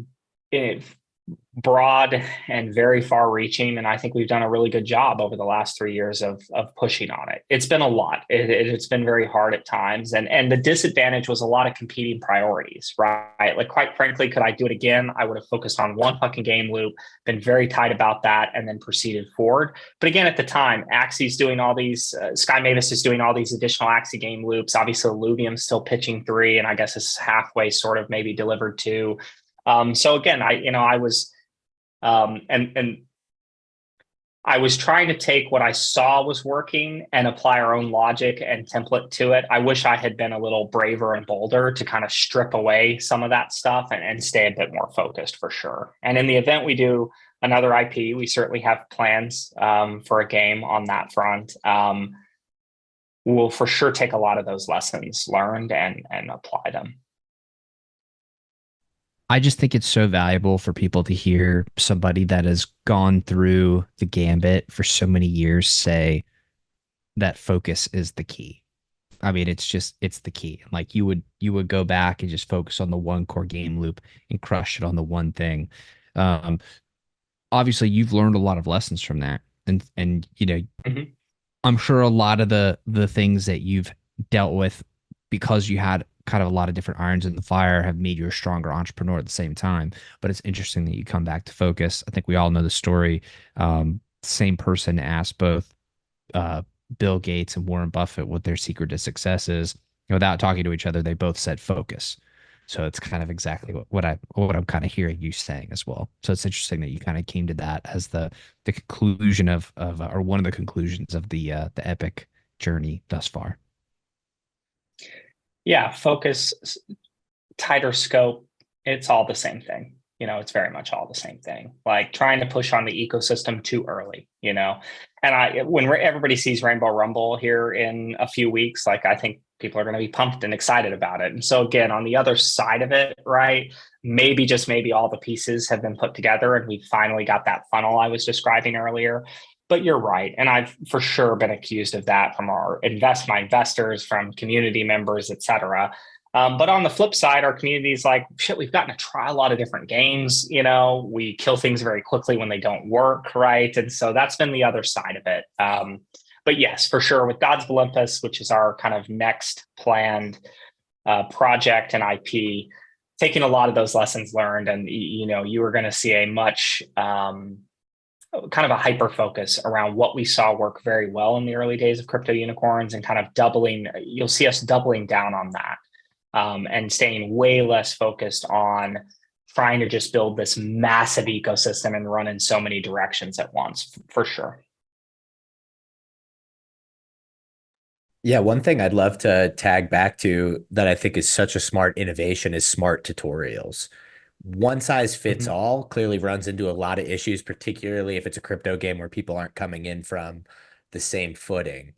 broad and very far reaching. And I think we've done a really good job over the last 3 years of pushing on it. It's been a lot. It's been very hard at times. And the disadvantage was a lot of competing priorities, right? Like, quite frankly, could I do it again? I would have focused on one fucking game loop, been very tight about that, and then proceeded forward. But again, at the time, Axie's doing all these, Sky Mavis is doing all these additional Axie game loops. Obviously, Illuvium's still pitching 3, and I guess it's halfway sort of maybe delivered 2. So again, I was, and I was trying to take what I saw was working and apply our own logic and template to it. I wish I had been a little braver and bolder to kind of strip away some of that stuff and stay a bit more focused for sure. And in the event we do another IP, we certainly have plans for a game on that front. We'll for sure take a lot of those lessons learned and apply them. I just think it's so valuable for people to hear somebody that has gone through the gambit for so many years say that focus is the key. I mean, it's the key. Like you would go back and just focus on the one core game loop and crush it on the one thing. Obviously you've learned a lot of lessons from that. And Mm-hmm. I'm sure a lot of the things that you've dealt with because you had kind of a lot of different irons in the fire have made you a stronger entrepreneur at the same time. But it's interesting that you come back to focus. I think we all know the story. Same person asked both Bill Gates and Warren Buffett what their secret to success is. Without talking to each other, they both said focus. So it's kind of exactly what I'm kind of hearing you saying as well. So it's interesting that you kind of came to that as the conclusion of or one of the conclusions of the epic journey thus far. Yeah, focus, tighter scope, it's all the same thing. It's very much all the same thing. Like trying to push on the ecosystem too early, And when everybody sees Rainbow Rumble here in a few weeks, like I think people are going to be pumped and excited about it. And so again, on the other side of it, right, maybe just maybe all the pieces have been put together and we finally got that funnel I was describing earlier. But you're right. And I've for sure been accused of that from my investors, from community members, et cetera. But on the flip side, our community is like, shit, we've gotten to try a lot of different games. We kill things very quickly when they don't work, right? And so that's been the other side of it. But yes, for sure, with Gods of Olympus, which is our kind of next planned project and IP, taking a lot of those lessons learned, and you were going to see a much kind of a hyper focus around what we saw work very well in the early days of crypto unicorns, and kind of you'll see us doubling down on that, and staying way less focused on trying to just build this massive ecosystem and run in so many directions at once, for sure. Yeah, one thing I'd love to tag back to that I think is such a smart innovation is smart tutorials. One size fits all clearly runs into a lot of issues, particularly if it's a crypto game where people aren't coming in from the same footing.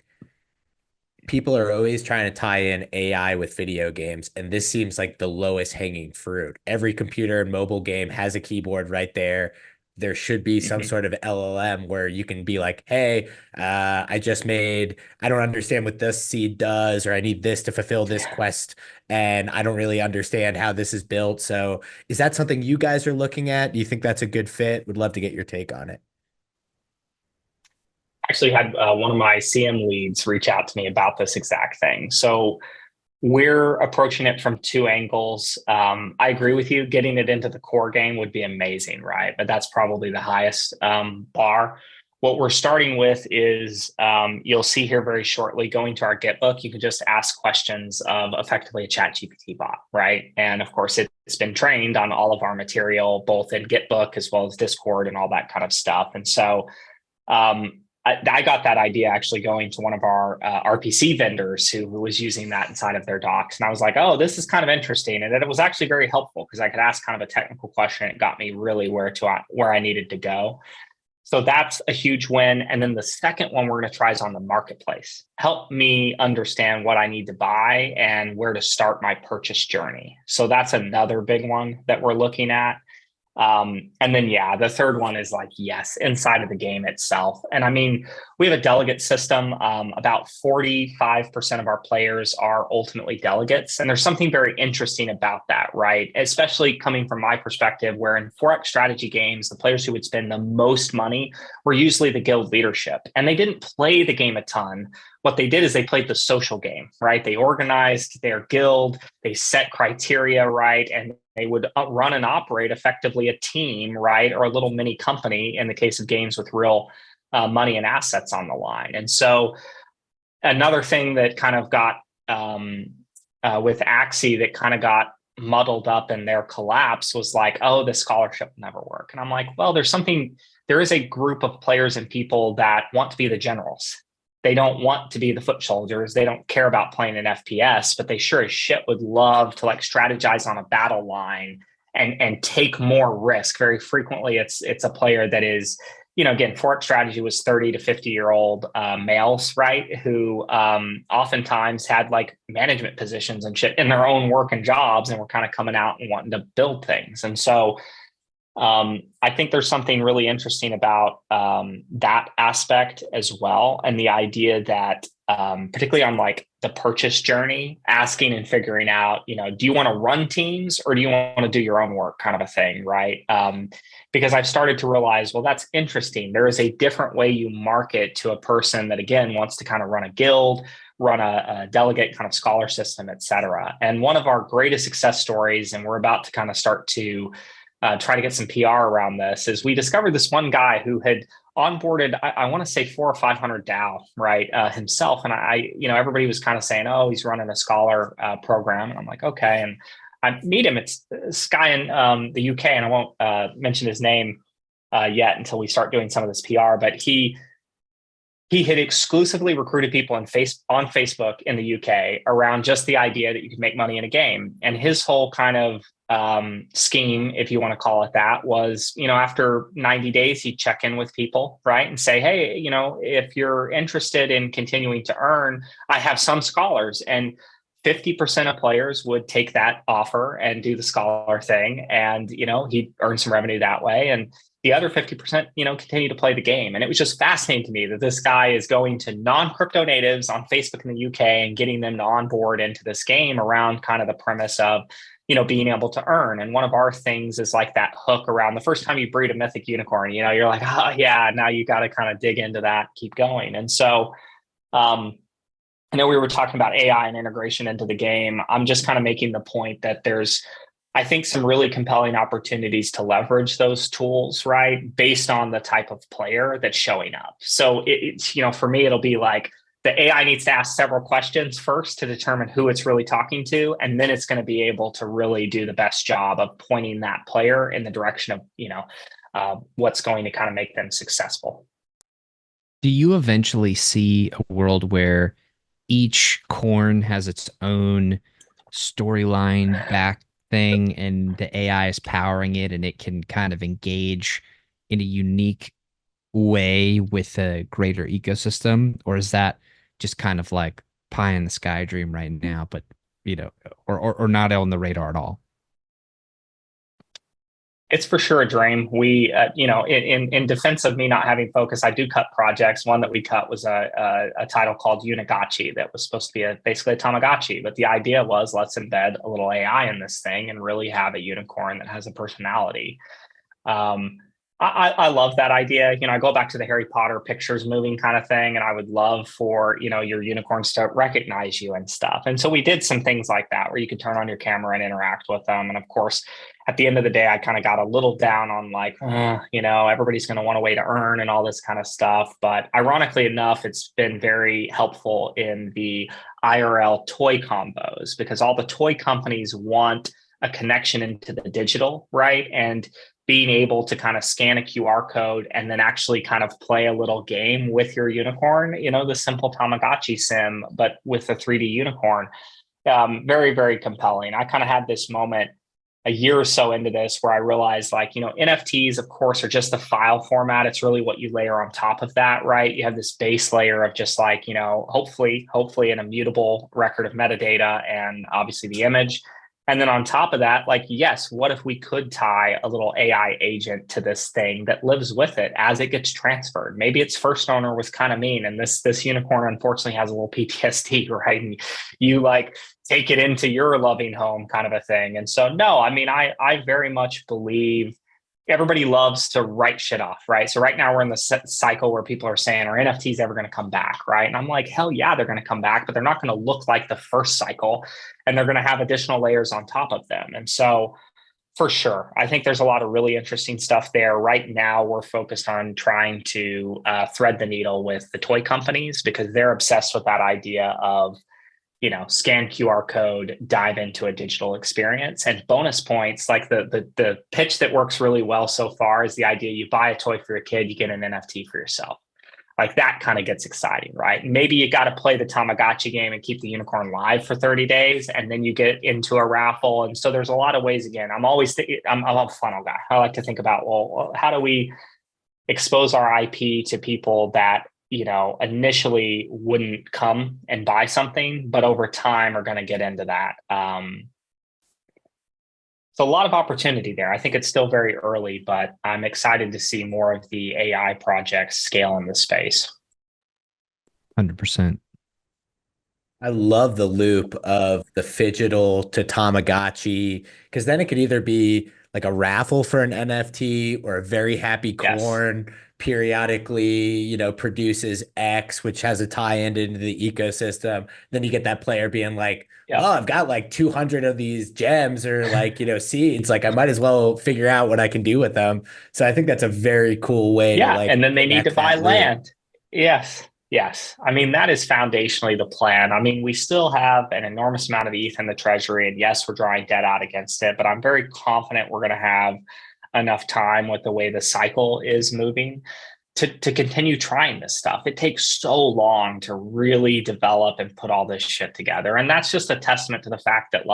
People are always trying to tie in AI with video games, and this seems like the lowest hanging fruit. Every computer and mobile game has a keyboard right there. There should be some sort of LLM where you can be like, hey, I don't understand what this seed does, or I need this to fulfill this quest, and I don't really understand how this is built. So is that something you guys are looking at? Do you think that's a good fit? Would love to get your take on it. Actually had one of my CM leads reach out to me about this exact thing. So we're approaching it from two angles. I agree with you. Getting it into the core game would be amazing, right? But that's probably the highest bar. What we're starting with is you'll see here very shortly, going to our Gitbook, you can just ask questions of effectively a ChatGPT bot, right? And of course, it's been trained on all of our material, both in Gitbook as well as Discord and all that kind of stuff. And so I got that idea actually going to one of our RPC vendors who was using that inside of their docs. And I was like, oh, this is kind of interesting. And it was actually very helpful because I could ask kind of a technical question. It got me really where I needed to go. So that's a huge win. And then the second one we're going to try is on the marketplace. Help me understand what I need to buy and where to start my purchase journey. So that's another big one that we're looking at. And then, the third one is like, yes, inside of the game itself. And I mean, we have a delegate system. About 45% of our players are ultimately delegates. And there's something very interesting about that, right? Especially coming from my perspective, where in Forex strategy games, the players who would spend the most money were usually the guild leadership. And they didn't play the game a ton. What they did is they played the social game, right? They organized their guild, they set criteria, right? And they would run and operate effectively a team, right? Or a little mini company in the case of games with real money and assets on the line. And so another thing that kind of got with Axie that kind of got muddled up in their collapse was like, oh, the scholarship will never work. And I'm like, well, there is a group of players and people that want to be the generals. They don't want to be the foot soldiers. They don't care about playing an FPS, but they sure as shit would love to like strategize on a battle line and take more risk. Very frequently, it's a player that is, again, Forex strategy was 30 to 50-year-old males, right? Who oftentimes had like management positions and shit in their own work and jobs, and were kind of coming out and wanting to build things. And so I think there's something really interesting about that aspect as well. And the idea that particularly on like the purchase journey, asking and figuring out, do you want to run teams or do you want to do your own work kind of a thing, right? Because I've started to realize, well, that's interesting. There is a different way you market to a person that, again, wants to kind of run a guild, run a delegate kind of scholar system, et cetera. And one of our greatest success stories, and we're about to kind of start to try to get some PR around this, is we discovered this one guy who had onboarded, I want to say 400 or 500 DAO, right, himself. And everybody was kind of saying, oh, he's running a scholar program. And I'm like, okay. And I meet him. It's this guy in the UK, and I won't mention his name yet until we start doing some of this PR. But he had exclusively recruited people on Facebook in the UK around just the idea that you could make money in a game. And his whole kind of scheme, if you want to call it that, was, after 90 days, he'd check in with people, right? And say, hey, if you're interested in continuing to earn, I have some scholars. And 50% of players would take that offer and do the scholar thing. And, he'd earn some revenue that way. And the other 50%, continue to play the game. And it was just fascinating to me that this guy is going to non-crypto natives on Facebook in the UK and getting them to onboard into this game around kind of the premise of, being able to earn. And one of our things is like that hook around the first time you breed a mythic unicorn, you're like, oh yeah, now you got to kind of dig into that, keep going. And so, I know we were talking about AI and integration into the game. I'm just kind of making the point that there's, I think, some really compelling opportunities to leverage those tools, right? Based on the type of player that's showing up. So it's, for me, it'll be like the AI needs to ask several questions first to determine who it's really talking to. And then it's going to be able to really do the best job of pointing that player in the direction of, what's going to kind of make them successful. Do you eventually see a world where each corn has its own storyline back thing and the AI is powering it and it can kind of engage in a unique way with a greater ecosystem? Or is that just kind of like pie in the sky dream right now, but or not on the radar at all? It's for sure a dream. We, in defense of me not having focus, I do cut projects. One that we cut was a title called Unagachi that was supposed to be basically a Tamagotchi. But the idea was, let's embed a little AI in this thing and really have a unicorn that has a personality. I love that idea. I go back to the Harry Potter pictures moving kind of thing, and I would love for, your unicorns to recognize you and stuff. And so we did some things like that where you could turn on your camera and interact with them. And of course, at the end of the day, I kind of got a little down on like, everybody's going to want a way to earn and all this kind of stuff. But ironically enough, it's been very helpful in the IRL toy combos because all the toy companies want a connection into the digital, right? And being able to kind of scan a QR code and then actually kind of play a little game with your unicorn, the simple Tamagotchi sim, but with a 3D unicorn. Very, very compelling. I kind of had this moment a year or so into this where I realized NFTs, of course, are just a file format. It's really what you layer on top of that, right? You have this base layer of just hopefully an immutable record of metadata and obviously the image. And then on top of that, yes, what if we could tie a little AI agent to this thing that lives with it as it gets transferred? Maybe its first owner was kind of mean, and this unicorn unfortunately has a little PTSD, right? And you take it into your loving home kind of a thing. And so, no, I very much believe everybody loves to write shit off, right? So right now we're in the cycle where people are saying, are NFTs ever going to come back, right? And I'm like, hell yeah, they're going to come back, but they're not going to look like the first cycle, and they're going to have additional layers on top of them. And so for sure, I think there's a lot of really interesting stuff there. Right now, we're focused on trying to thread the needle with the toy companies because they're obsessed with that idea of scan QR code, dive into a digital experience. And bonus points, like the pitch that works really well so far is the idea you buy a toy for your kid, you get an NFT for yourself. Like that kind of gets exciting, right? Maybe you got to play the Tamagotchi game and keep the unicorn live for 30 days, and then you get into a raffle. And so there's a lot of ways. Again, I'm a funnel guy. I like to think about, well, how do we expose our IP to people that initially wouldn't come and buy something, but over time are going to get into that. So a lot of opportunity there. I think it's still very early, but I'm excited to see more of the AI projects scale in this space. 100%. I love the loop of the Phygital to Tamagotchi, because then it could either be like a raffle for an NFT or a very happy corn periodically, produces X, which has a tie-in into the ecosystem. Then you get that player being like, oh, I've got 200 of these gems or seeds. I might as well figure out what I can do with them. So I think that's a very cool way to and then they need to buy land. Yes. That is foundationally the plan. We still have an enormous amount of ETH in the treasury, and yes, we're drawing debt out against it, but I'm very confident we're going to have enough time with the way the cycle is moving to continue trying this stuff. It takes so long to really develop and put all this shit together. And that's just a testament to the fact that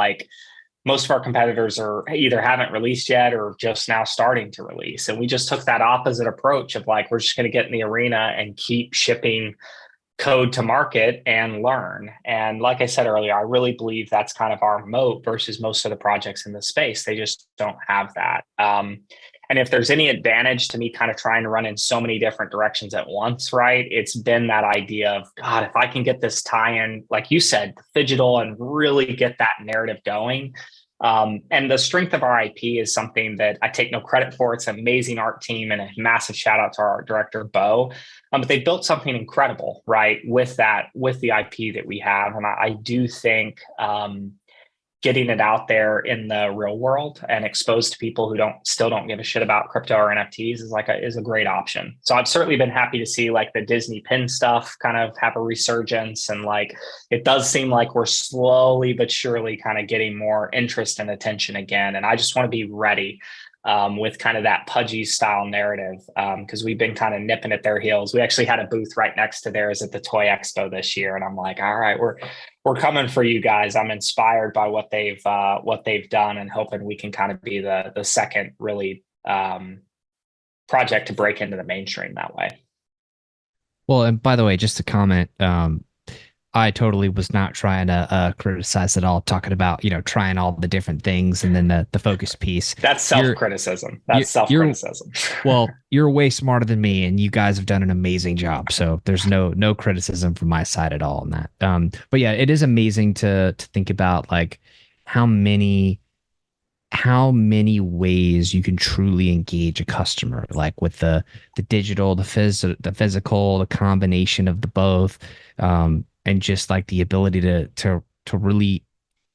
most of our competitors are either haven't released yet or just now starting to release. And we just took that opposite approach of we're just going to get in the arena and keep shipping code to market and learn. And like I said earlier, I really believe that's kind of our moat versus most of the projects in the space. They just don't have that. And if there's any advantage to me kind of trying to run in so many different directions at once, right, it's been that idea of, God, if I can get this tie-in, like you said, digital, and really get that narrative going. And the strength of our IP is something that I take no credit for. It's an amazing art team, and a massive shout out to our art director, Bo. But they built something incredible, right, with the IP that we have. And I do think getting it out there in the real world and exposed to people who still don't give a shit about crypto or NFTs is a great option. So I've certainly been happy to see like the Disney pin stuff kind of have a resurgence, and like it does seem like we're slowly but surely kind of getting more interest and attention again. And I just want to be ready with kind of that pudgy style narrative, because we've been kind of nipping at their heels. We actually had a booth right next to theirs at the Toy Expo this year, and I'm like, all right, we're coming for you guys. I'm inspired by what they've done, and hoping we can kind of be the second really project to break into the mainstream that way. Well, and by the way, just to comment, I totally was not trying to criticize at all, talking about, trying all the different things, and then the focus piece. That's self-criticism. That's self-criticism. Well, you're way smarter than me, and you guys have done an amazing job. So there's no criticism from my side at all on that. But yeah, it is amazing to think about like how many ways you can truly engage a customer, like with the digital, the physical, the combination of the both. And just like the ability to really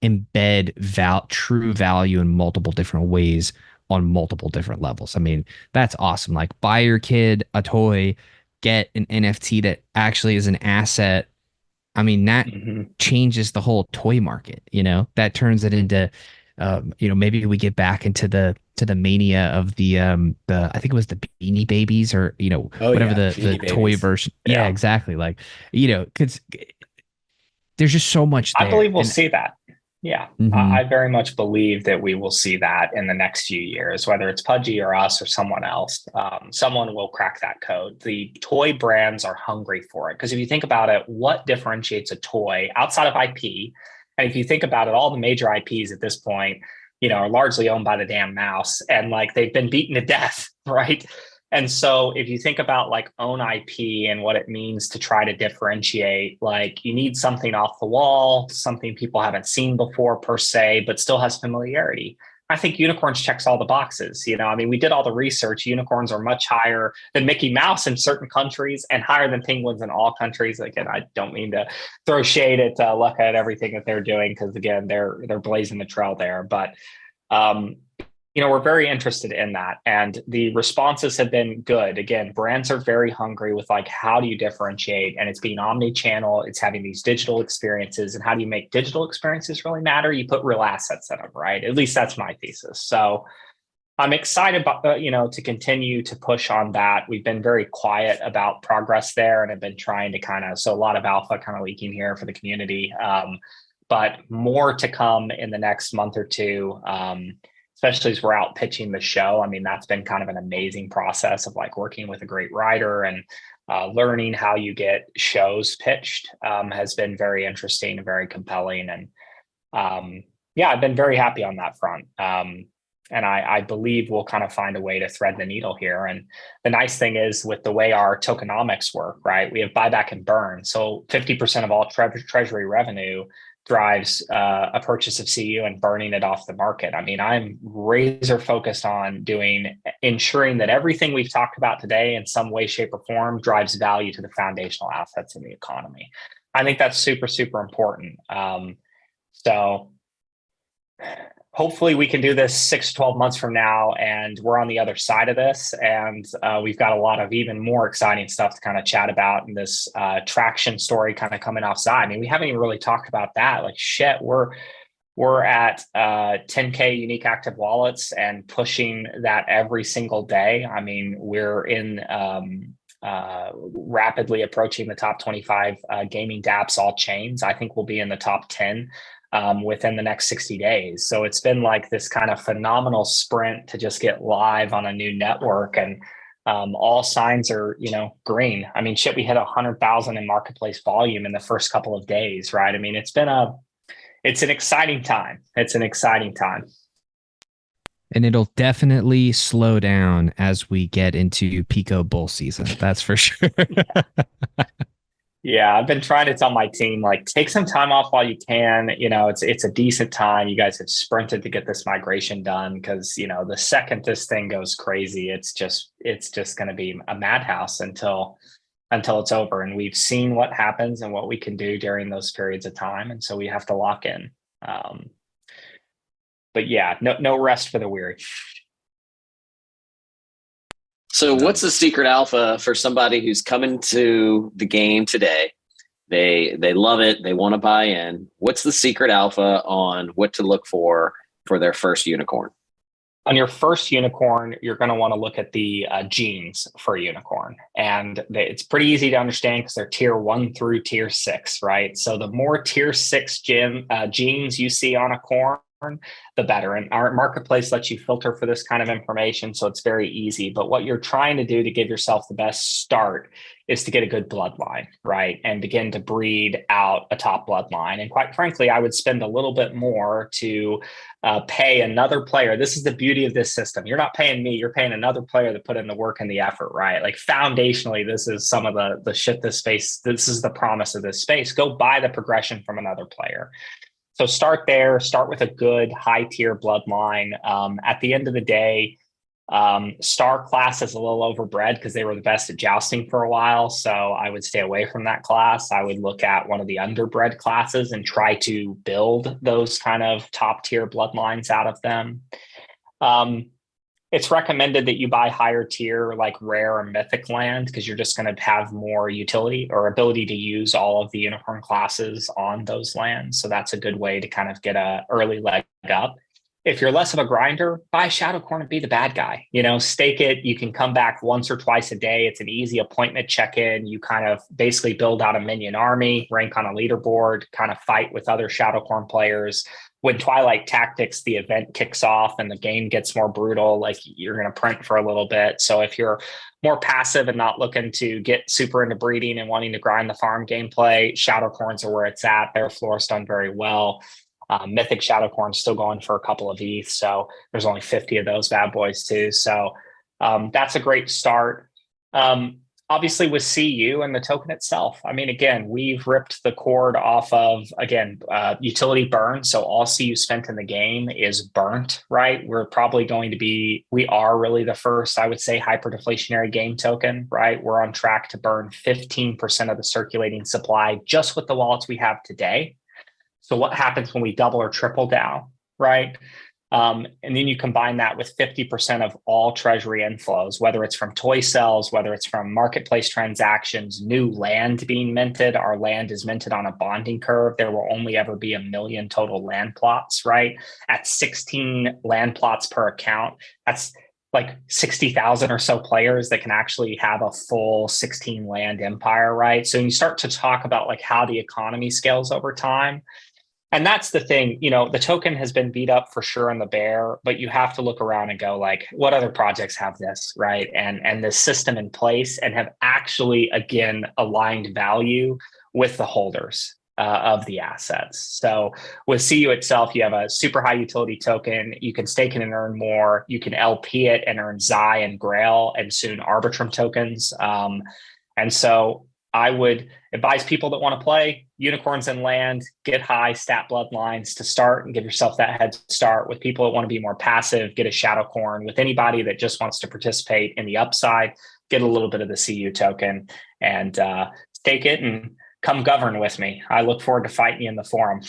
embed true value in multiple different ways on multiple different levels. I mean, that's awesome. Like, buy your kid a toy, get an NFT that actually is an asset. I mean, that changes the whole toy market. That turns it into, maybe we get back into the mania of the I think it was the Beanie Babies, or whatever the toy version. Yeah, exactly. Like, because there's just so much there. I believe we'll see that. Yeah. I very much believe that we will see that in the next few years, whether it's Pudgy or us or someone else. Someone will crack that code. The toy brands are hungry for it, because if you think about it, what differentiates a toy outside of IP? And if you think about it, all the major IPs at this point, are largely owned by the damn mouse, and like they've been beaten to death, right? And so if you think about like own IP and what it means to try to differentiate, like you need something off the wall, something people haven't seen before per se, but still has familiarity. I think unicorns checks all the boxes. We did all the research. Unicorns are much higher than Mickey Mouse in certain countries, and higher than penguins in all countries. Again, I don't mean to throw shade at Lucca at everything that they're doing, because again, they're blazing the trail there. But we're very interested in that, and the responses have been good. Again, brands are very hungry with like, how do you differentiate? And it's being omni-channel. It's having these digital experiences, and how do you make digital experiences really matter? You put real assets in them, right? At least that's my thesis. So I'm excited about, to continue to push on that. We've been very quiet about progress there, and have been trying to so a lot of alpha kind of leaking here for the community. But more to come in the next month or two. Especially as we're out pitching the show. I mean, that's been kind of an amazing process of like working with a great writer, and learning how you get shows pitched has been very interesting and very compelling. And I've been very happy on that front. And I believe we'll kind of find a way to thread the needle here. And the nice thing is, with the way our tokenomics work, right, we have buyback and burn. So 50% of all treasury revenue drives a purchase of CU and burning it off the market. I mean, I'm razor focused on ensuring that everything we've talked about today in some way, shape, or form drives value to the foundational assets in the economy. I think that's super, super important. So hopefully we can do this 6 to 12 months from now, and we're on the other side of this, and we've got a lot of even more exciting stuff to kind of chat about in this traction story kind of coming offside. I mean, we haven't even really talked about that. Like, shit, we're at 10K unique active wallets and pushing that every single day. I mean, we're in rapidly approaching the top 25 gaming dApps, all chains. I think we'll be in the top 10 within the next 60 days. So it's been like this kind of phenomenal sprint to just get live on a new network, and all signs are, green. I mean, shit, we hit 100,000 in marketplace volume in the first couple of days, right? I mean, it's an exciting time. It's an exciting time. And it'll definitely slow down as we get into Pico bull season. That's for sure. Yeah, I've been trying to tell my team, like, take some time off while you can. It's a decent time. You guys have sprinted to get this migration done because, the second this thing goes crazy, it's just going to be a madhouse until it's over. And we've seen what happens and what we can do during those periods of time, and so we have to lock in. But yeah, no rest for the weary. So what's the secret alpha for somebody who's coming to the game today? They love it. They want to buy in. What's the secret alpha on what to look for their first unicorn? On your first unicorn, you're going to want to look at the genes for a unicorn. And it's pretty easy to understand because they're tier 1 through tier 6, right? So the more tier 6 genes you see on a corn, the better. And our marketplace lets you filter for this kind of information, so it's very easy. But what you're trying to do to give yourself the best start is to get a good bloodline, right? And begin to breed out a top bloodline. And quite frankly, I would spend a little bit more to pay another player. This is the beauty of this system. You're not paying me, you're paying another player to put in the work and the effort, right? Like foundationally, this is some of the shit this space, this is the promise of this space. Go buy the progression from another player. So start there, start with a good high tier bloodline. At the end of the day, Star class is a little overbred because they were the best at jousting for a while. So I would stay away from that class. I would look at one of the underbred classes and try to build those kind of top tier bloodlines out of them. It's recommended that you buy higher tier, like rare or mythic land, because you're just going to have more utility or ability to use all of the unicorn classes on those lands. So that's a good way to kind of get an early leg up. If you're less of a grinder, buy Shadow Corn and be the bad guy. Stake it. You can come back once or twice a day. It's an easy appointment check-in. You kind of basically build out a minion army, rank on a leaderboard, kind of fight with other Shadow Corn players. When Twilight Tactics, the event kicks off and the game gets more brutal, like you're going to print for a little bit. So if you're more passive and not looking to get super into breeding and wanting to grind the farm gameplay, Shadow Corns are where it's at. Their floor's done very well. Mythic Shadow Corn still going for a couple of ETH. So there's only 50 of those bad boys too. So that's a great start. Obviously with CU and the token itself, I mean, again, we've ripped the cord off of, utility burn. So all CU spent in the game is burnt, right? We are really the first, I would say, hyperdeflationary game token, right? We're on track to burn 15% of the circulating supply just with the wallets we have today. So what happens when we double or triple down, right? And then you combine that with 50% of all treasury inflows, whether it's from toy sales, whether it's from marketplace transactions, new land being minted. Our land is minted on a bonding curve. There will only ever be 1 million total land plots, right? At 16 land plots per account, that's like 60,000 or so players that can actually have a full 16 land empire, right? So when you start to talk about like how the economy scales over time, and that's the thing, the token has been beat up for sure in the bear, but you have to look around and go like, what other projects have this, right? And the system in place and have actually, again, aligned value with the holders of the assets. So with CU itself, you have a super high utility token. You can stake it and earn more. You can LP it and earn Xi and Grail and soon Arbitrum tokens. And so I would advise people that want to play unicorns and land, get high stat bloodlines to start and give yourself that head start. With people that want to be more passive, get a Shadow Corn. With anybody that just wants to participate in the upside, get a little bit of the CU token and take it and come govern with me. I look forward to fighting you in the forum.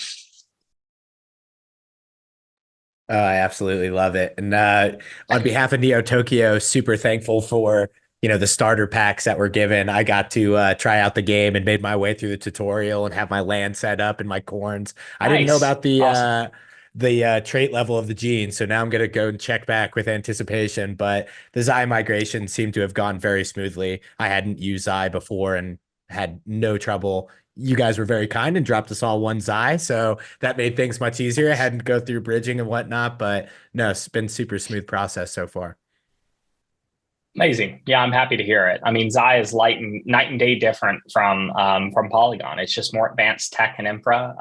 Oh, I absolutely love it. And on behalf of Neo Tokyo, super thankful for the starter packs that were given. I got to try out the game and made my way through the tutorial and have my land set up and my corns. I didn't know about the trait level of the gene, so now I'm gonna go and check back with anticipation. But the Xi migration seemed to have gone very smoothly. I hadn't used Xi before and had no trouble. You guys were very kind and dropped us all one Xi, so that made things much easier. I hadn't go through bridging and whatnot, but no, it's been super smooth process so far. Amazing. Yeah, I'm happy to hear it. I mean, Xi is night and day different from Polygon. It's just more advanced tech and infra.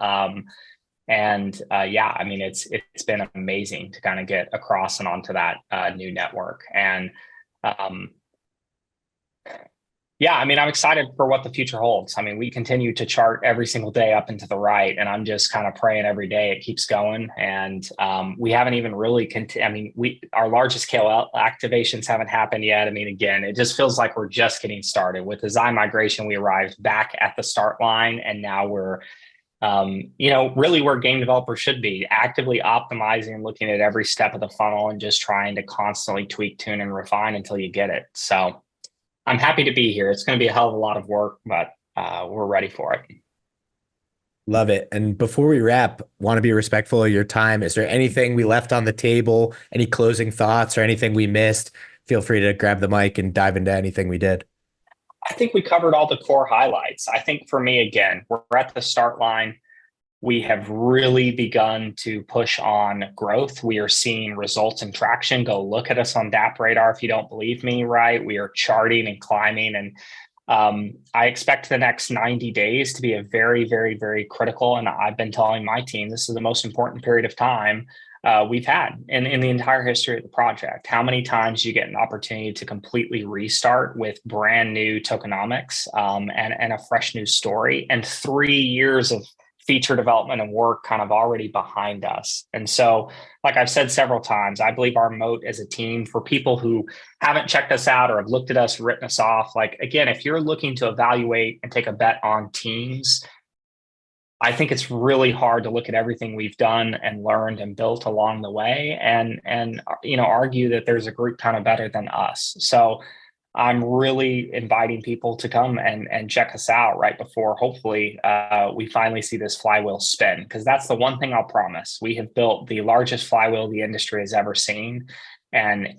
And yeah, I mean, it's been amazing to kind of get across and onto that new network. And yeah, I mean, I'm excited for what the future holds. I mean, we continue to chart every single day up and to the right, and I'm just kind of praying every day it keeps going. And we haven't even really, our largest scale activations haven't happened yet. I mean, again, it just feels like we're just getting started. With the Xi migration, we arrived back at the start line, and now we're really where game developers should be, actively optimizing and looking at every step of the funnel and just trying to constantly tweak, tune, and refine until you get it. So I'm happy to be here. It's going to be a hell of a lot of work, but we're ready for it. Love it. And before we wrap, want to be respectful of your time. Is there anything we left on the table, any closing thoughts or anything we missed? Feel free to grab the mic and dive into anything we did. I think we covered all the core highlights. I think for me, again, we're at the start line. We have really begun to push on growth. We are seeing results and traction. Go look at us on DApp Radar if you don't believe me, right? We are charting and climbing. And I expect the next 90 days to be a very, very, very critical. And I've been telling my team, this is the most important period of time we've had in the entire history of the project. How many times you get an opportunity to completely restart with brand new tokenomics and a fresh new story, and 3 years of feature development and work kind of already behind us. And so, like I've said several times, I believe our moat as a team, for people who haven't checked us out or have looked at us, written us off, like, again, if you're looking to evaluate and take a bet on teams, I think it's really hard to look at everything we've done and learned and built along the way and argue that there's a group kind of better than us. So I'm really inviting people to come and check us out right before, hopefully, we finally see this flywheel spin, because that's the one thing I'll promise. We have built the largest flywheel the industry has ever seen. And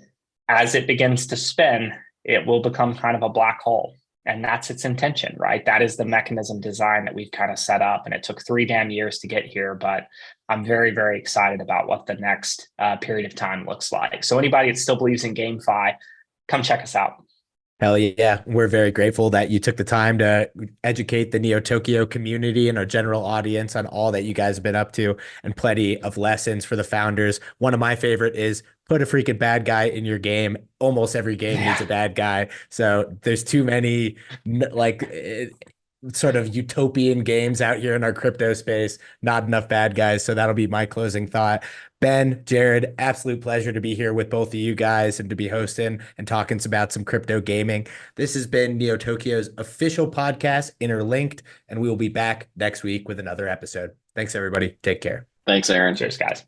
as it begins to spin, it will become kind of a black hole. And that's its intention, right? That is the mechanism design that we've kind of set up. And it took 3 damn years to get here, but I'm very, very excited about what the next period of time looks like. So anybody that still believes in GameFi, come check us out. Hell yeah. We're very grateful that you took the time to educate the Neo Tokyo community and our general audience on all that you guys have been up to, and plenty of lessons for the founders. One of my favorite is put a freaking bad guy in your game. Almost every game needs a bad guy. So there's too many sort of utopian games out here in our crypto space, not enough bad guys. So that'll be my closing thought. Ben, Jared, absolute pleasure to be here with both of you guys and to be hosting and talking about some crypto gaming. This has been Neo Tokyo's official podcast, Interlinked, and we will be back next week with another episode. Thanks, everybody. Take care. Thanks, Aaron. Cheers, guys.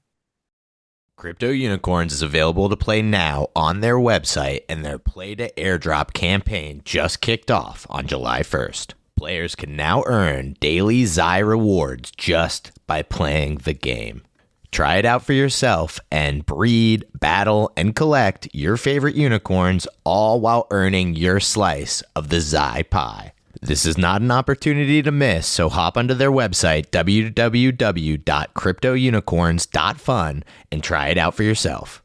Crypto Unicorns is available to play now on their website, and their Play to Airdrop campaign just kicked off on July 1st. Players can now earn daily Xi rewards just by playing the game. Try it out for yourself and breed, battle, and collect your favorite unicorns, all while earning your slice of the Xi pie. This is not an opportunity to miss, so hop onto their website, www.cryptounicorns.fun, and try it out for yourself.